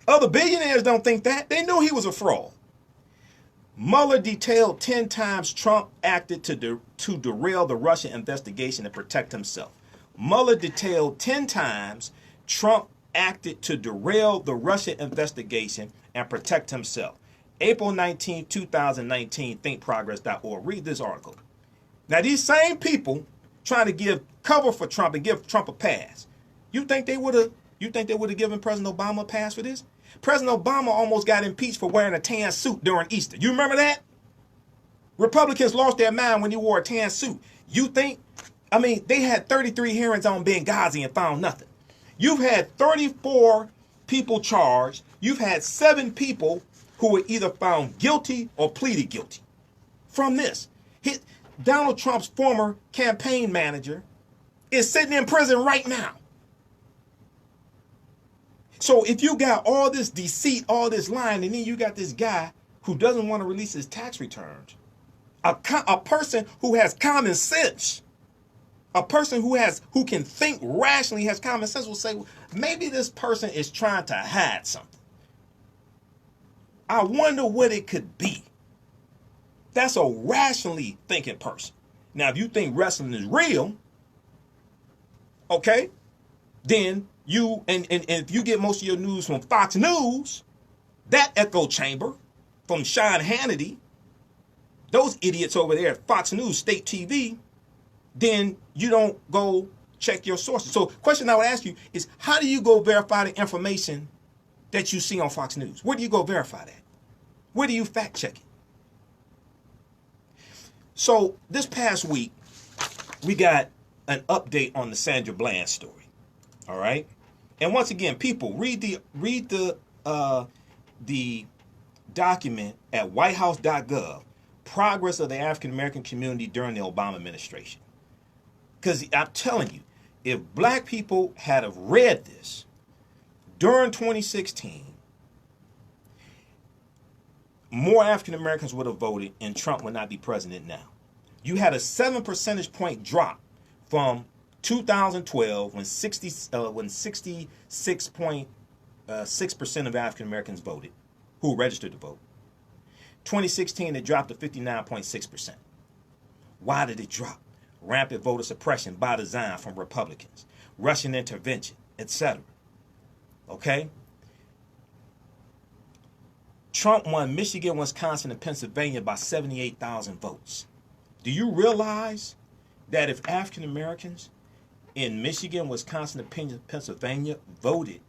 Other billionaires don't think that. They knew he was a fraud. Mueller detailed 10 times Trump acted to derail the Russia investigation and protect himself. Mueller detailed 10 times Trump acted to derail the Russia investigation and protect himself. April 19, 2019, thinkprogress.org. Read this article. Now, these same people trying to give cover for Trump and give Trump a pass. You think they would have given President Obama a pass for this? President Obama almost got impeached for wearing a tan suit during Easter. You remember that? Republicans lost their mind when he wore a tan suit. You think? I mean, they had 33 hearings on Benghazi and found nothing. You've had 34 people charged. You've had 7 people who were either found guilty or pleaded guilty from this. Donald Trump's former campaign manager is sitting in prison right now. So if you got all this deceit, all this lying, and then you got this guy who doesn't want to release his tax returns, a person who has common sense, a person who can think rationally, has common sense, will say, well, maybe this person is trying to hide something. I wonder what it could be. That's a rationally thinking person. Now, if you think wrestling is real, okay, then you, and if you get most of your news from Fox News, that echo chamber, from Sean Hannity, those idiots over there at Fox News, State TV, then you don't go check your sources. So the question I would ask you is, how do you go verify the information that you see on Fox News? Where do you go verify that? Where do you fact check it? So this past week, we got an update on the Sandra Bland story. All right. And once again, people, read the document at whitehouse.gov, progress of the African American community during the Obama administration. Because I'm telling you, if black people had have read this during 2016, more African Americans would have voted and Trump would not be president now. You had a 7 percentage point drop from 2012 when 66.6% of African Americans voted, who registered to vote. 2016, it dropped to 59.6%. Why did it drop? Rampant voter suppression by design from Republicans, Russian intervention, etc. Okay? Trump won Michigan, Wisconsin, and Pennsylvania by 78,000 votes. Do you realize that if African Americans in Michigan, Wisconsin, and Pennsylvania voted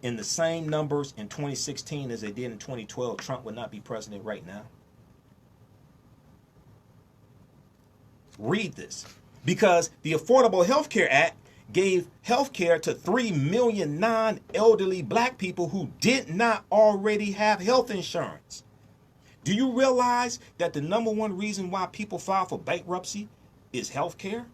in the same numbers in 2016 as they did in 2012, Trump would not be president right now? Read this. Because the Affordable Health Care Act gave health care to 3 million non-elderly black people who did not already have health insurance. Do you realize that the number one reason why people file for bankruptcy is health care?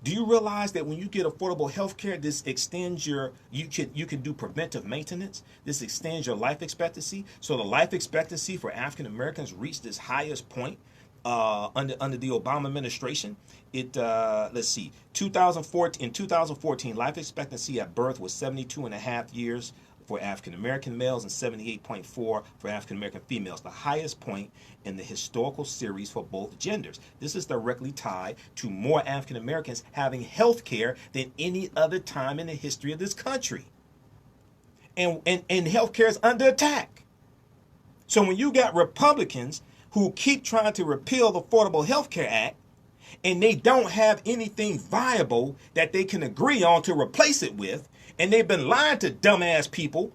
Do you realize that when you get affordable health care, this extends you can do preventive maintenance. This extends your life expectancy. So the life expectancy for African Americans reached its highest point under the Obama administration. Let's see, 2014, life expectancy at birth was 72.5 years for African American males and 78.4 for African American females, the highest point in the historical series for both genders. This is directly tied to more African Americans having health care than any other time in the history of this country. And health care is under attack. So when you got Republicans who keep trying to repeal the Affordable Health Care Act, and they don't have anything viable that they can agree on to replace it with, and they've been lying to dumbass people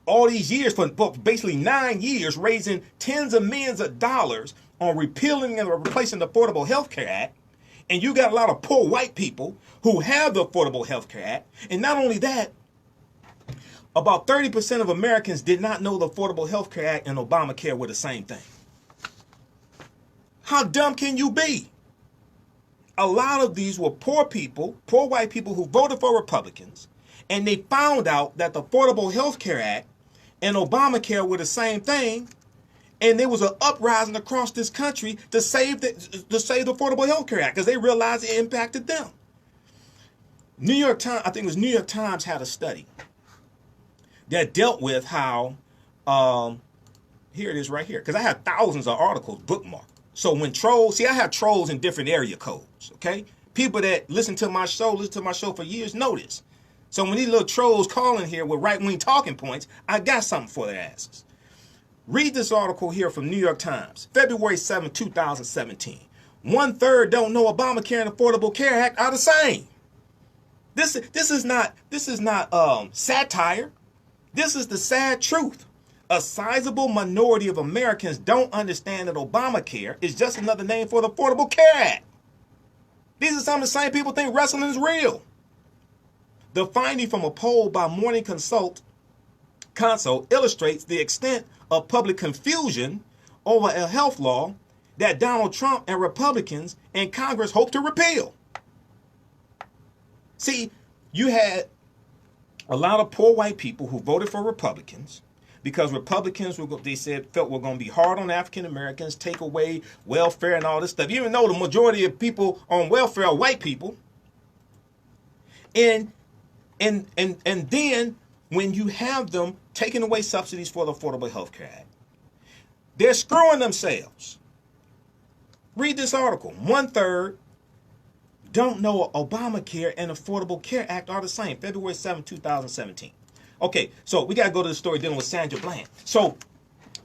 all these years, for basically 9 years, raising tens of millions of dollars on repealing and replacing the Affordable Health Care Act, and you got a lot of poor white people who have the Affordable Health Care Act, and not only that, about 30% of Americans did not know the Affordable Health Care Act and Obamacare were the same thing. How dumb can you be? A lot of these were poor people, poor white people who voted for Republicans, and they found out that the Affordable Health Care Act and Obamacare were the same thing, and there was an uprising across this country to save the Affordable Health Care Act because they realized it impacted them. New York Times, I think it was New York Times, had a study that dealt with how, here it is right here, because I have thousands of articles bookmarked. So when trolls, see, I have trolls in different area codes, okay? People that listen to my show for years know this. So when these little trolls call in here with right-wing talking points, I got something for their asses. Read this article here from New York Times, February 7, 2017. 1/3 don't know Obamacare and Affordable Care Act are the same. This is not satire. This is the sad truth. A sizable minority of Americans don't understand that Obamacare is just another name for the Affordable Care Act. These are some of the same people think wrestling is real. The finding from a poll by Morning Consult illustrates the extent of public confusion over a health law that Donald Trump and Republicans in Congress hope to repeal. See, you had a lot of poor white people who voted for Republicans because Republicans, felt were going to be hard on African Americans, take away welfare and all this stuff, even though the majority of people on welfare are white people. And then when you have them taking away subsidies for the Affordable Health Care Act, they're screwing themselves. Read this article. 1/3 don't know Obamacare and Affordable Care Act are the same. February 7, 2017. Okay, so we got to go to the story dealing with Sandra Bland. So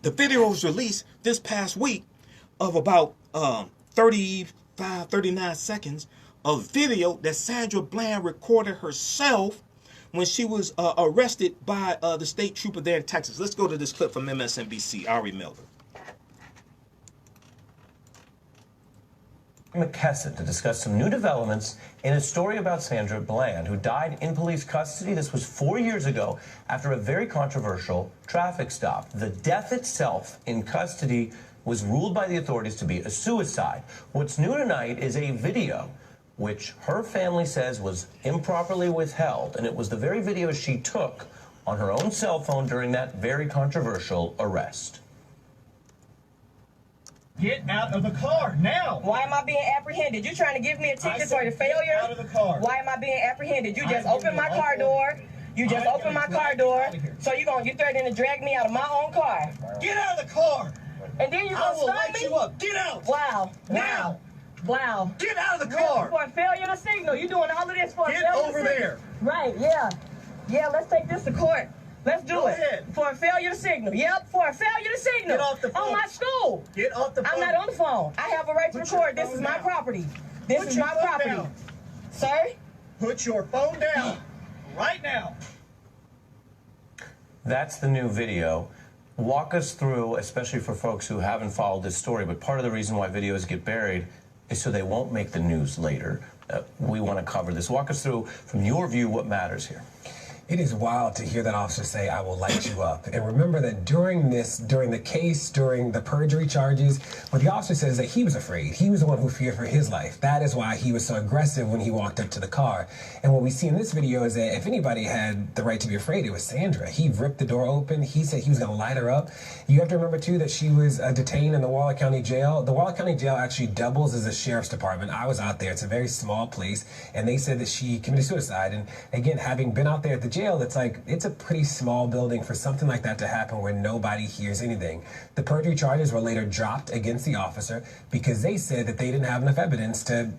the video was released this past week of about 39 seconds of video that Sandra Bland recorded herself when she was arrested by the state trooper there in Texas. Let's go to this clip from MSNBC, Ari Miller. McKesson to discuss some new developments in a story about Sandra Bland, who died in police custody. This was 4 years ago after a very controversial traffic stop. The death itself in custody was ruled by the authorities to be a suicide. What's new tonight is a video which her family says was improperly withheld, and it was the very video she took on her own cell phone during that very controversial arrest. Get out of the car now. Why am I being apprehended? You trying to give me a ticket for the failure? Get out of the car. Why am I being apprehended? You just opened my car door. You just opened my car door. So you threatening to drag me out of my own car. Get out of the car. And then you gonna stop me? You up. Get out. Wow. Now. Wow. Get out of the car. For a failure to signal. You doing all of this for a failure to signal. Get over there. Right, yeah. Yeah, let's take this to court. Let's do Go it. ahead. For a failure to signal. Yep, for a failure to signal. Get off the phone. On my school. Get off the phone. I'm not on the phone. I have a right to record. This is my property. This is my property. Down. Sir? Put your phone down. Right now. That's the new video. Walk us through, especially for folks who haven't followed this story, but part of the reason why videos get buried is so they won't make the news later. We want to cover this. Walk us through, from your view, what matters here. It is wild to hear that officer say, "I will light you up." And remember that during the case, during the perjury charges, what the officer says is that he was afraid. He was the one who feared for his life. That is why he was so aggressive when he walked up to the car. And what we see in this video is that if anybody had the right to be afraid, it was Sandra. He ripped the door open. He said he was going to light her up. You have to remember, too, that she was detained in the Waller County Jail. The Waller County Jail actually doubles as a sheriff's department. I was out there. It's a very small place. And they said that she committed suicide. And again, having been out there at the jail, it's a pretty small building for something like that to happen where nobody hears anything. The perjury charges were later dropped against the officer because they said that they didn't have enough evidence to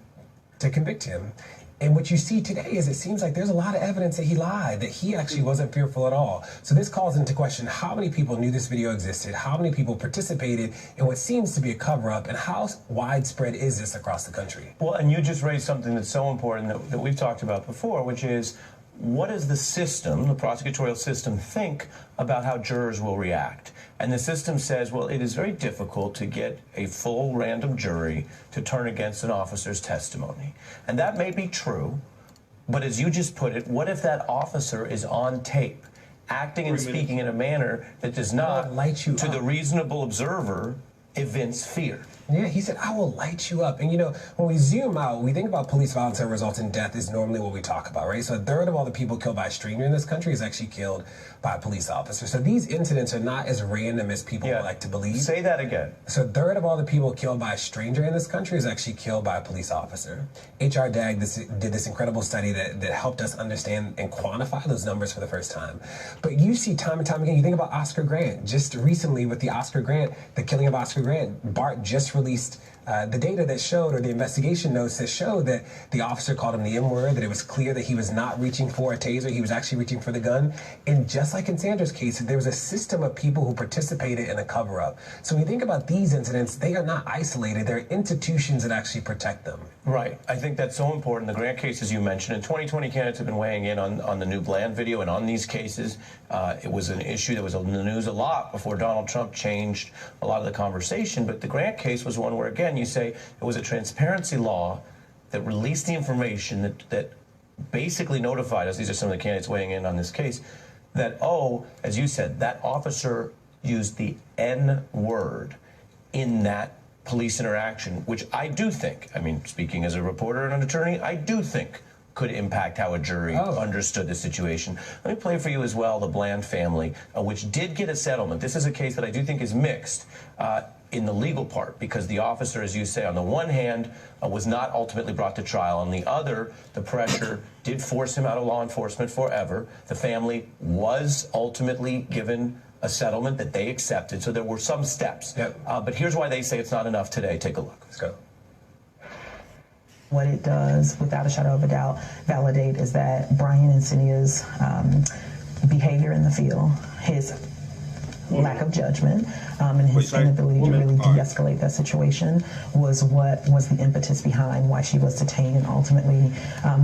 convict him. And what you see today is it seems like there's a lot of evidence that he lied, that he actually wasn't fearful at all. So this calls into question how many people knew this video existed, how many people participated in what seems to be a cover-up, and how widespread is this across the country? Well, and you just raised something that's so important that we've talked about before, which is, what does the system, the prosecutorial system, think about how jurors will react? And the system says, well, it is very difficult to get a full random jury to turn against an officer's testimony. And that may be true, but as you just put it, what if that officer is on tape, acting and speaking in a manner that does not, light you to up. the reasonable observer, evince fear. Yeah, he said, I will light you up. And you know, when we zoom out, we think about police violence that results in death is normally what we talk about, right? So a third of all the people killed by a stranger in this country is actually killed by a police officer. So these incidents are not as random as people would like to believe. Say that again. So a third of all the people killed by a stranger in this country is actually killed by a police officer. H.R. Dagg did this incredible study that helped us understand and quantify those numbers for the first time. But you see time and time again, you think about Oscar Grant. Just recently with the Oscar Grant, the killing of Oscar Grant, Bart just released the data that showed, or the investigation notes that showed, that the officer called him the M-word, that it was clear that he was not reaching for a taser, he was actually reaching for the gun. And just like in Sandra's case, there was a system of people who participated in a cover-up. So when you think about these incidents, they are not isolated. They're institutions that actually protect them. Right. I think that's so important. The Grant cases you mentioned, and 2020 candidates have been weighing in on the new Bland video and on these cases. It was an issue that was in the news a lot before Donald Trump changed a lot of the conversation. But the Grant case was one where, again, you say it was a transparency law that released the information that basically notified us, these are some of the candidates weighing in on this case, that, oh, as you said, that officer used the N-word in that police interaction, which I do think, I mean, speaking as a reporter and an attorney, I do think could impact how a jury understood the situation. Let me play for you as well the Bland family, which did get a settlement. This is a case that I do think is mixed in the legal part, because the officer, as you say, on the one hand, was not ultimately brought to trial. On the other, the pressure did force him out of law enforcement forever. The family was ultimately given a settlement that they accepted, so there were some steps. But here's why they say it's not enough today. Take a look. Let's go. What it does, without a shadow of a doubt, validate is that Brian Encinia's behavior in the field, his lack of judgment, and his inability to really de-escalate that situation was what was the impetus behind why she was detained and ultimately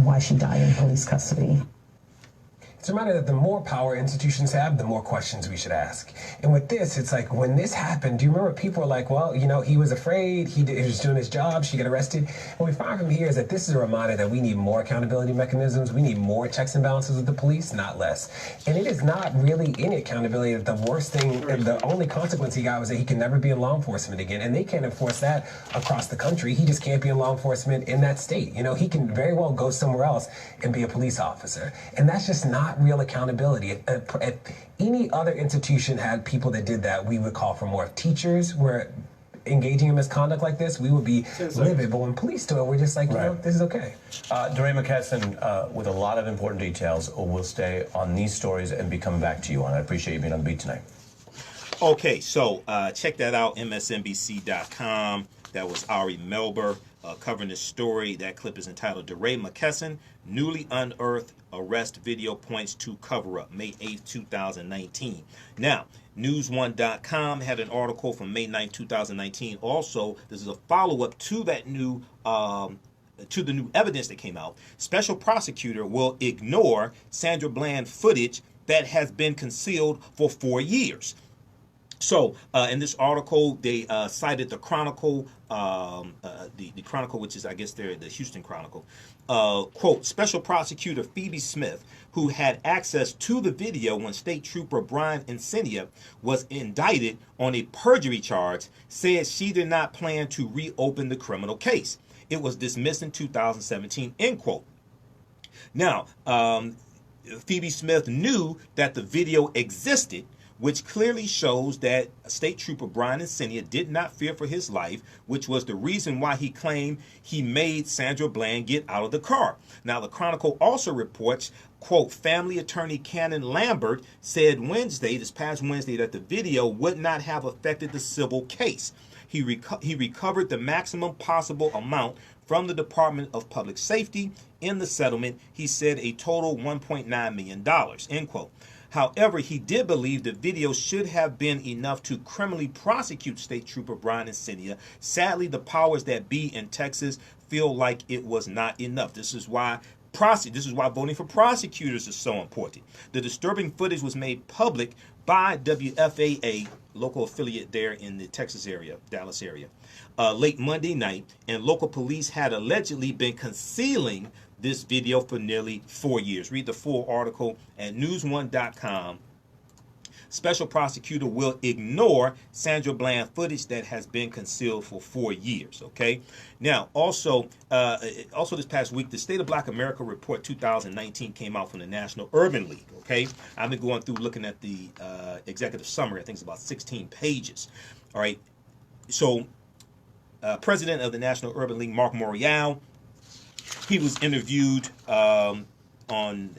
why she died in police custody. It's a matter that the more power institutions have, the more questions we should ask. And with this, it's like, when this happened, do you remember people were like, well, you know, he was afraid, he was doing his job, she got arrested. What we find from here is that this is a reminder that we need more accountability mechanisms, we need more checks and balances with the police, not less. And it is not really any accountability that the worst thing, the only consequence he got was that he can never be in law enforcement again. And they can't enforce that across the country. He just can't be in law enforcement in that state. You know, he can very well go somewhere else and be a police officer. And that's just not real accountability. If any other institution had people that did that, we would call for more. If teachers were engaging in misconduct like this, we would be livid. But when police do it, we're just like, you know, this is okay. DeRay McKesson, with a lot of important details, we'll stay on these stories and be coming back to you on. I appreciate you being on the beat tonight. Okay, so check that out, msnbc.com. That was Ari Melber covering this story. That clip is entitled DeRay McKesson, Newly Unearthed Arrest Video Points to Cover-Up, May 8th, 2019. Now, News1.com had an article from May 9th, 2019. Also, this is a follow-up to that new to the new evidence that came out. Special prosecutor will ignore Sandra Bland footage that has been concealed for 4 years. So, in this article, they cited the Chronicle, the Chronicle, which is, I guess, the Houston Chronicle. Quote, Special Prosecutor Phoebe Smith, who had access to the video when State Trooper Brian Encina was indicted on a perjury charge, said she did not plan to reopen the criminal case. It was dismissed in 2017, end quote. Now, Phoebe Smith knew that the video existed, which clearly shows that State Trooper Brian Encina did not fear for his life, which was the reason why he claimed he made Sandra Bland get out of the car. Now, the Chronicle also reports, quote, family attorney Cannon Lambert said this past Wednesday, that the video would not have affected the civil case. He recovered the maximum possible amount from the Department of Public Safety in the settlement. He said a total $1.9 million, end quote. However, he did believe the video should have been enough to criminally prosecute State Trooper Brian Encina. Sadly, the powers that be in Texas feel like it was not enough. This is why voting for prosecutors is so important. The disturbing footage was made public by WFAA, local affiliate there in the Texas area, Dallas area, late Monday night, and local police had allegedly been concealing this video for nearly 4 years. Read the full article at news1.com. Special prosecutor will ignore Sandra Bland footage that has been concealed for 4 years. Okay. Now, also this past week, the State of Black America Report 2019 came out from the National Urban League. Okay. I've been going through looking at the executive summary. I think it's about 16 pages. All right. So, President of the National Urban League, Mark Morial, he was interviewed on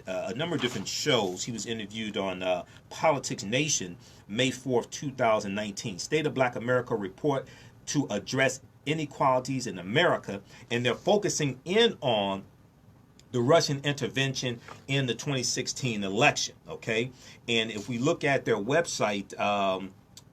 a number of different shows. He was interviewed on Politics Nation, May 4th, 2019. State of Black America Report to address inequalities in America, and they're focusing in on the Russian intervention in the 2016 election. Okay, and if we look at their website,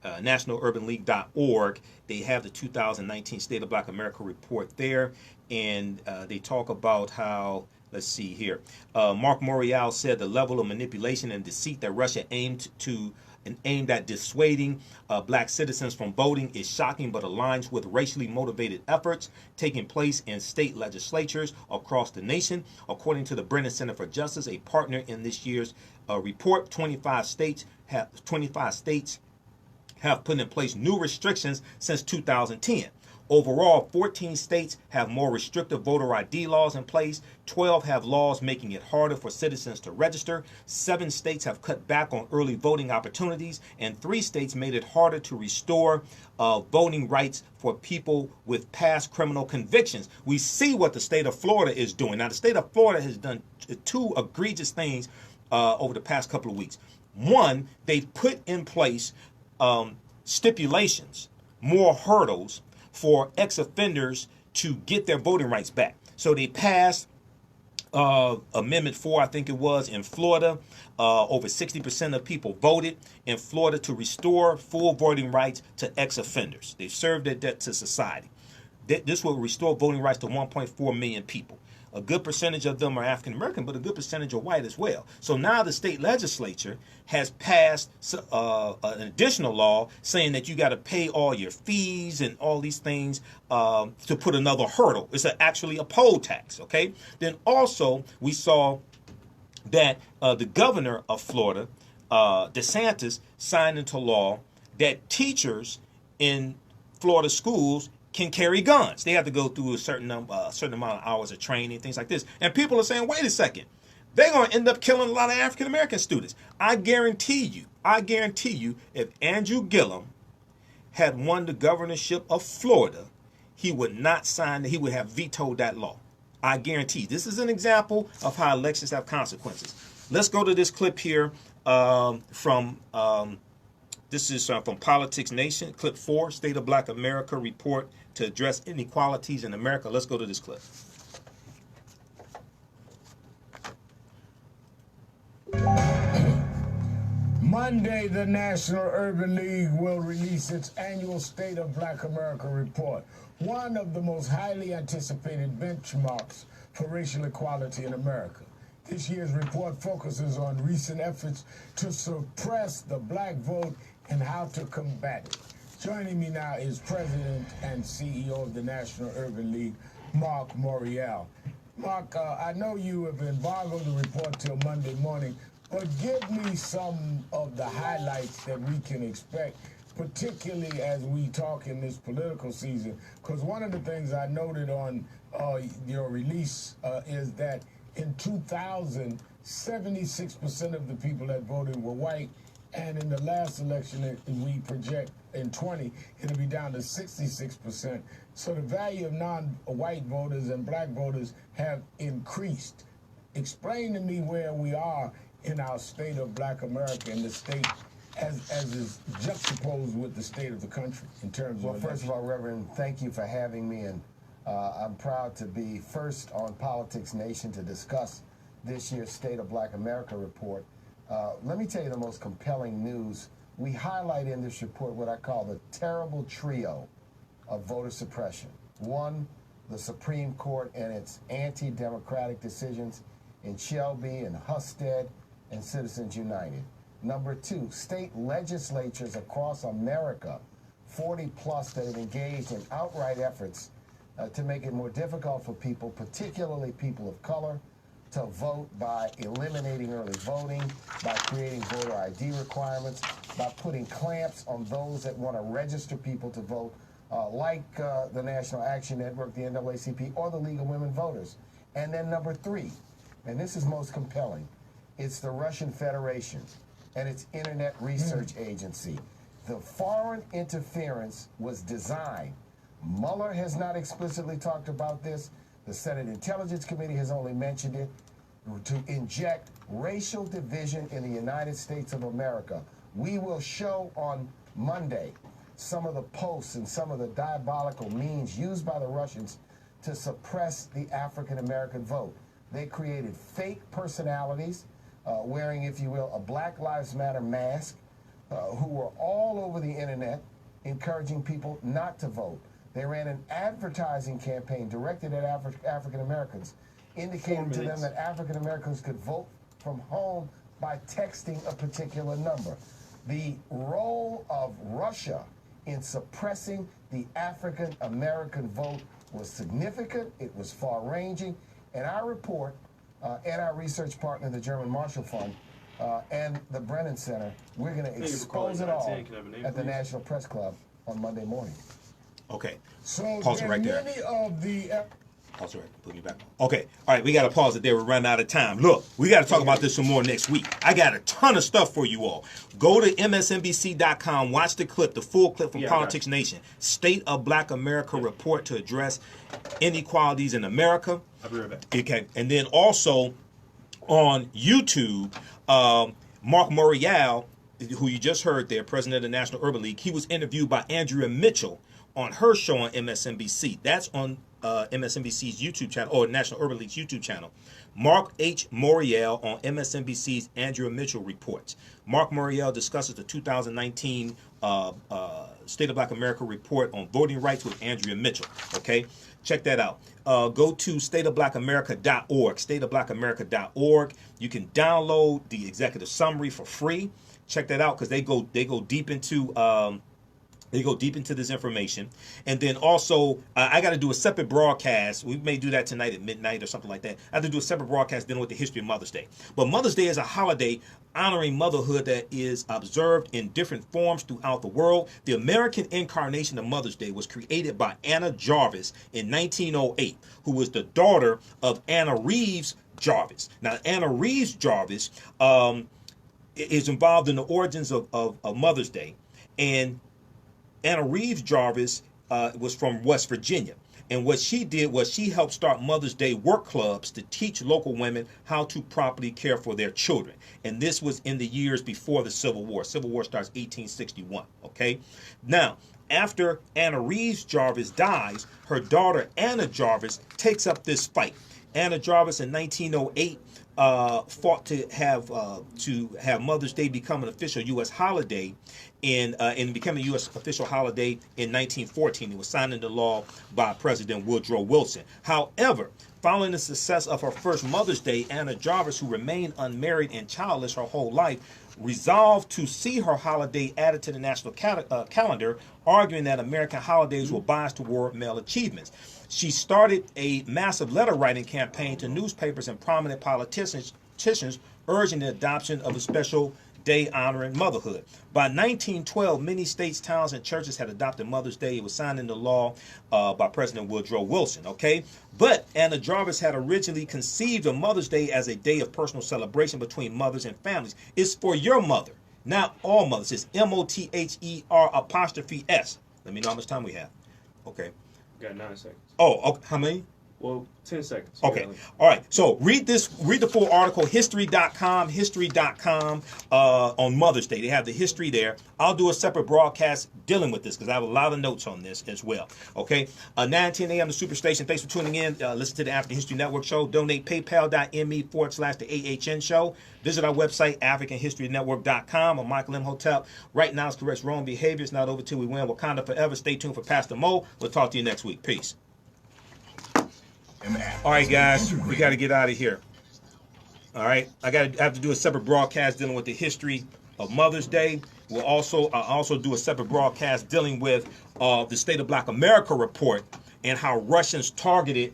nationalurbanleague.org, they have the 2019 State of Black America Report there, and they talk about how, let's see here, Mark Morial said the level of manipulation and deceit that Russia aimed at dissuading black citizens from voting is shocking, but aligns with racially motivated efforts taking place in state legislatures across the nation. According to the Brennan Center for Justice, a partner in this year's report, 25 states have put in place new restrictions since 2010. Overall, 14 states have more restrictive voter ID laws in place. 12 have laws making it harder for citizens to register. 7 states have cut back on early voting opportunities. And 3 states made it harder to restore voting rights for people with past criminal convictions. We see what the state of Florida is doing. Now, the state of Florida has done 2 egregious things over the past couple of weeks. One, they've put in place stipulations, more hurdles for ex-offenders to get their voting rights back. So they passed Amendment 4, I think it was, in Florida. Over 60% of people voted in Florida to restore full voting rights to ex-offenders. They've served their debt to society. This will restore voting rights to 1.4 million people. A good percentage of them are African American, but a good percentage are white as well. So now the state legislature has passed an additional law saying that you got to pay all your fees and all these things to put another hurdle. It's actually a poll tax, okay? Then also we saw that the governor of Florida, DeSantis, signed into law that teachers in Florida schools can carry guns. They have to go through a certain amount of hours of training, things like this. And people are saying, wait a second, they're going to end up killing a lot of African American students. I guarantee you, if Andrew Gillum had won the governorship of Florida, he would not sign, he would have vetoed that law. I guarantee. This is an example of how elections have consequences. Let's go to this clip here from Politics Nation, clip 4, State of Black America Report to address inequalities in America. Let's go to this clip. Monday, the National Urban League will release its annual State of Black America Report, one of the most highly anticipated benchmarks for racial equality in America. This year's report focuses on recent efforts to suppress the black vote and how to combat it. Joining me now is President and CEO of the National Urban League, Mark Morial. Mark, I know you have embargoed the report till Monday morning, but give me some of the highlights that we can expect, particularly as we talk in this political season. Because one of the things I noted on your release is that in 2000, 76% of the people that voted were white, and in the last election, we project in 20, it'll be down to 66%. So the value of non-white voters and black voters have increased. Explain to me where we are in our state of black America and the state as is juxtaposed with the state of the country in terms of Well, first of all, Reverend, thank you for having me, and I'm proud to be first on Politics Nation to discuss this year's State of Black America report. Let me tell you the most compelling news. We highlight in this report what I call the terrible trio of voter suppression. One, the Supreme Court and its anti-democratic decisions in Shelby and Husted and Citizens United. Number 2, state legislatures across America, 40 plus, that have engaged in outright efforts to make it more difficult for people, particularly people of color, to vote by eliminating early voting, by creating voter ID requirements, by putting clamps on those that want to register people to vote, like the National Action Network, the NAACP, or the League of Women Voters. And then number 3, and this is most compelling, it's the Russian Federation and its Internet Research Agency. The foreign interference was designed. Mueller has not explicitly talked about this. The Senate Intelligence Committee has only mentioned it, to inject racial division in the United States of America. We will show on Monday some of the posts and some of the diabolical means used by the Russians to suppress the African American vote. They created fake personalities wearing, if you will, a Black Lives Matter mask, who were all over the internet encouraging people not to vote. They ran an advertising campaign directed at African Americans, indicating to them that African Americans could vote from home by texting a particular number. The role of Russia in suppressing the African American vote was significant, it was far-ranging, and our report and our research partner, the German Marshall Fund, and the Brennan Center, we're going to expose it all at the National Press Club on Monday morning. Okay. So pause it right there. Many of the pause it right. Put me back. Okay. All right. We got to pause it there. We're running out of time. Look, we got to talk about this some more next week. I got a ton of stuff for you all. Go to msnbc.com. Watch the clip, the full clip from Politics Nation. State of Black America report to address inequalities in America. I'll be right back. Okay. And then also on YouTube, Mark Morial, who you just heard there, president of the National Urban League, he was interviewed by Andrea Mitchell on her show on MSNBC. That's on MSNBC's YouTube channel, or National Urban League's YouTube channel. Mark H. Morial on MSNBC's Andrea Mitchell reports. Mark Morial discusses the 2019 State of Black America report on voting rights with Andrea Mitchell. Okay, check that out. Go to stateofblackamerica.org. Stateofblackamerica.org. You can download the executive summary for free. Check that out because they go deep into this information. And then also, I got to do a separate broadcast. We may do that tonight at midnight or something like that. I have to do a separate broadcast dealing with the history of Mother's Day. But Mother's Day is a holiday honoring motherhood that is observed in different forms throughout the world. The American incarnation of Mother's Day was created by Anna Jarvis in 1908, who was the daughter of Anna Reeves Jarvis. Now, Anna Reeves Jarvis is involved in the origins of Mother's Day. And Anna Reeves Jarvis was from West Virginia. And what she did was she helped start Mother's Day work clubs to teach local women how to properly care for their children. And this was in the years before the Civil War. Civil War starts 1861, okay? Now, after Anna Reeves Jarvis dies, her daughter Anna Jarvis takes up this fight. Anna Jarvis in 1908 fought to have Mother's Day become an official U.S. holiday, and became a U.S. official holiday in 1914. It was signed into law by President Woodrow Wilson. However, following the success of her first Mother's Day, Anna Jarvis, who remained unmarried and childless her whole life, resolved to see her holiday added to the national calendar, arguing that American holidays were biased toward male achievements. She started a massive letter writing campaign to newspapers and prominent politicians urging the adoption of a special day honoring motherhood. By 1912, many states, towns, and churches had adopted Mother's Day. It was signed into law by President Woodrow Wilson, okay? But Anna Jarvis had originally conceived of Mother's Day as a day of personal celebration between mothers and families. It's for your mother, not all mothers. It's MOTHER''S. Let me know how much time we have. Okay. Got 9 seconds. Oh, okay. How many? Well, 10 seconds. Okay. All right. So read the full article, history.com on Mother's Day. They have the history there. I'll do a separate broadcast dealing with this because I have a lot of notes on this as well. Okay. 9:10 a.m. the Superstation. Thanks for tuning in. Listen to the African History Network show. Donate paypal.me/the AHN show. Visit our website, AfricanHistoryNetwork.com. I'm Michael Imhotep. Right now, it's correct wrong behavior. It's not over till we win. Wakanda forever. Stay tuned for Pastor Mo. We'll talk to you next week. Peace. All right, guys, we got to get out of here. All right, I have to do a separate broadcast dealing with the history of Mother's Day. I'll also do a separate broadcast dealing with the State of Black America report and how Russians targeted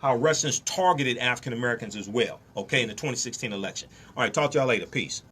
African Americans as well. Okay, in the 2016 election. All right, talk to y'all later. Peace.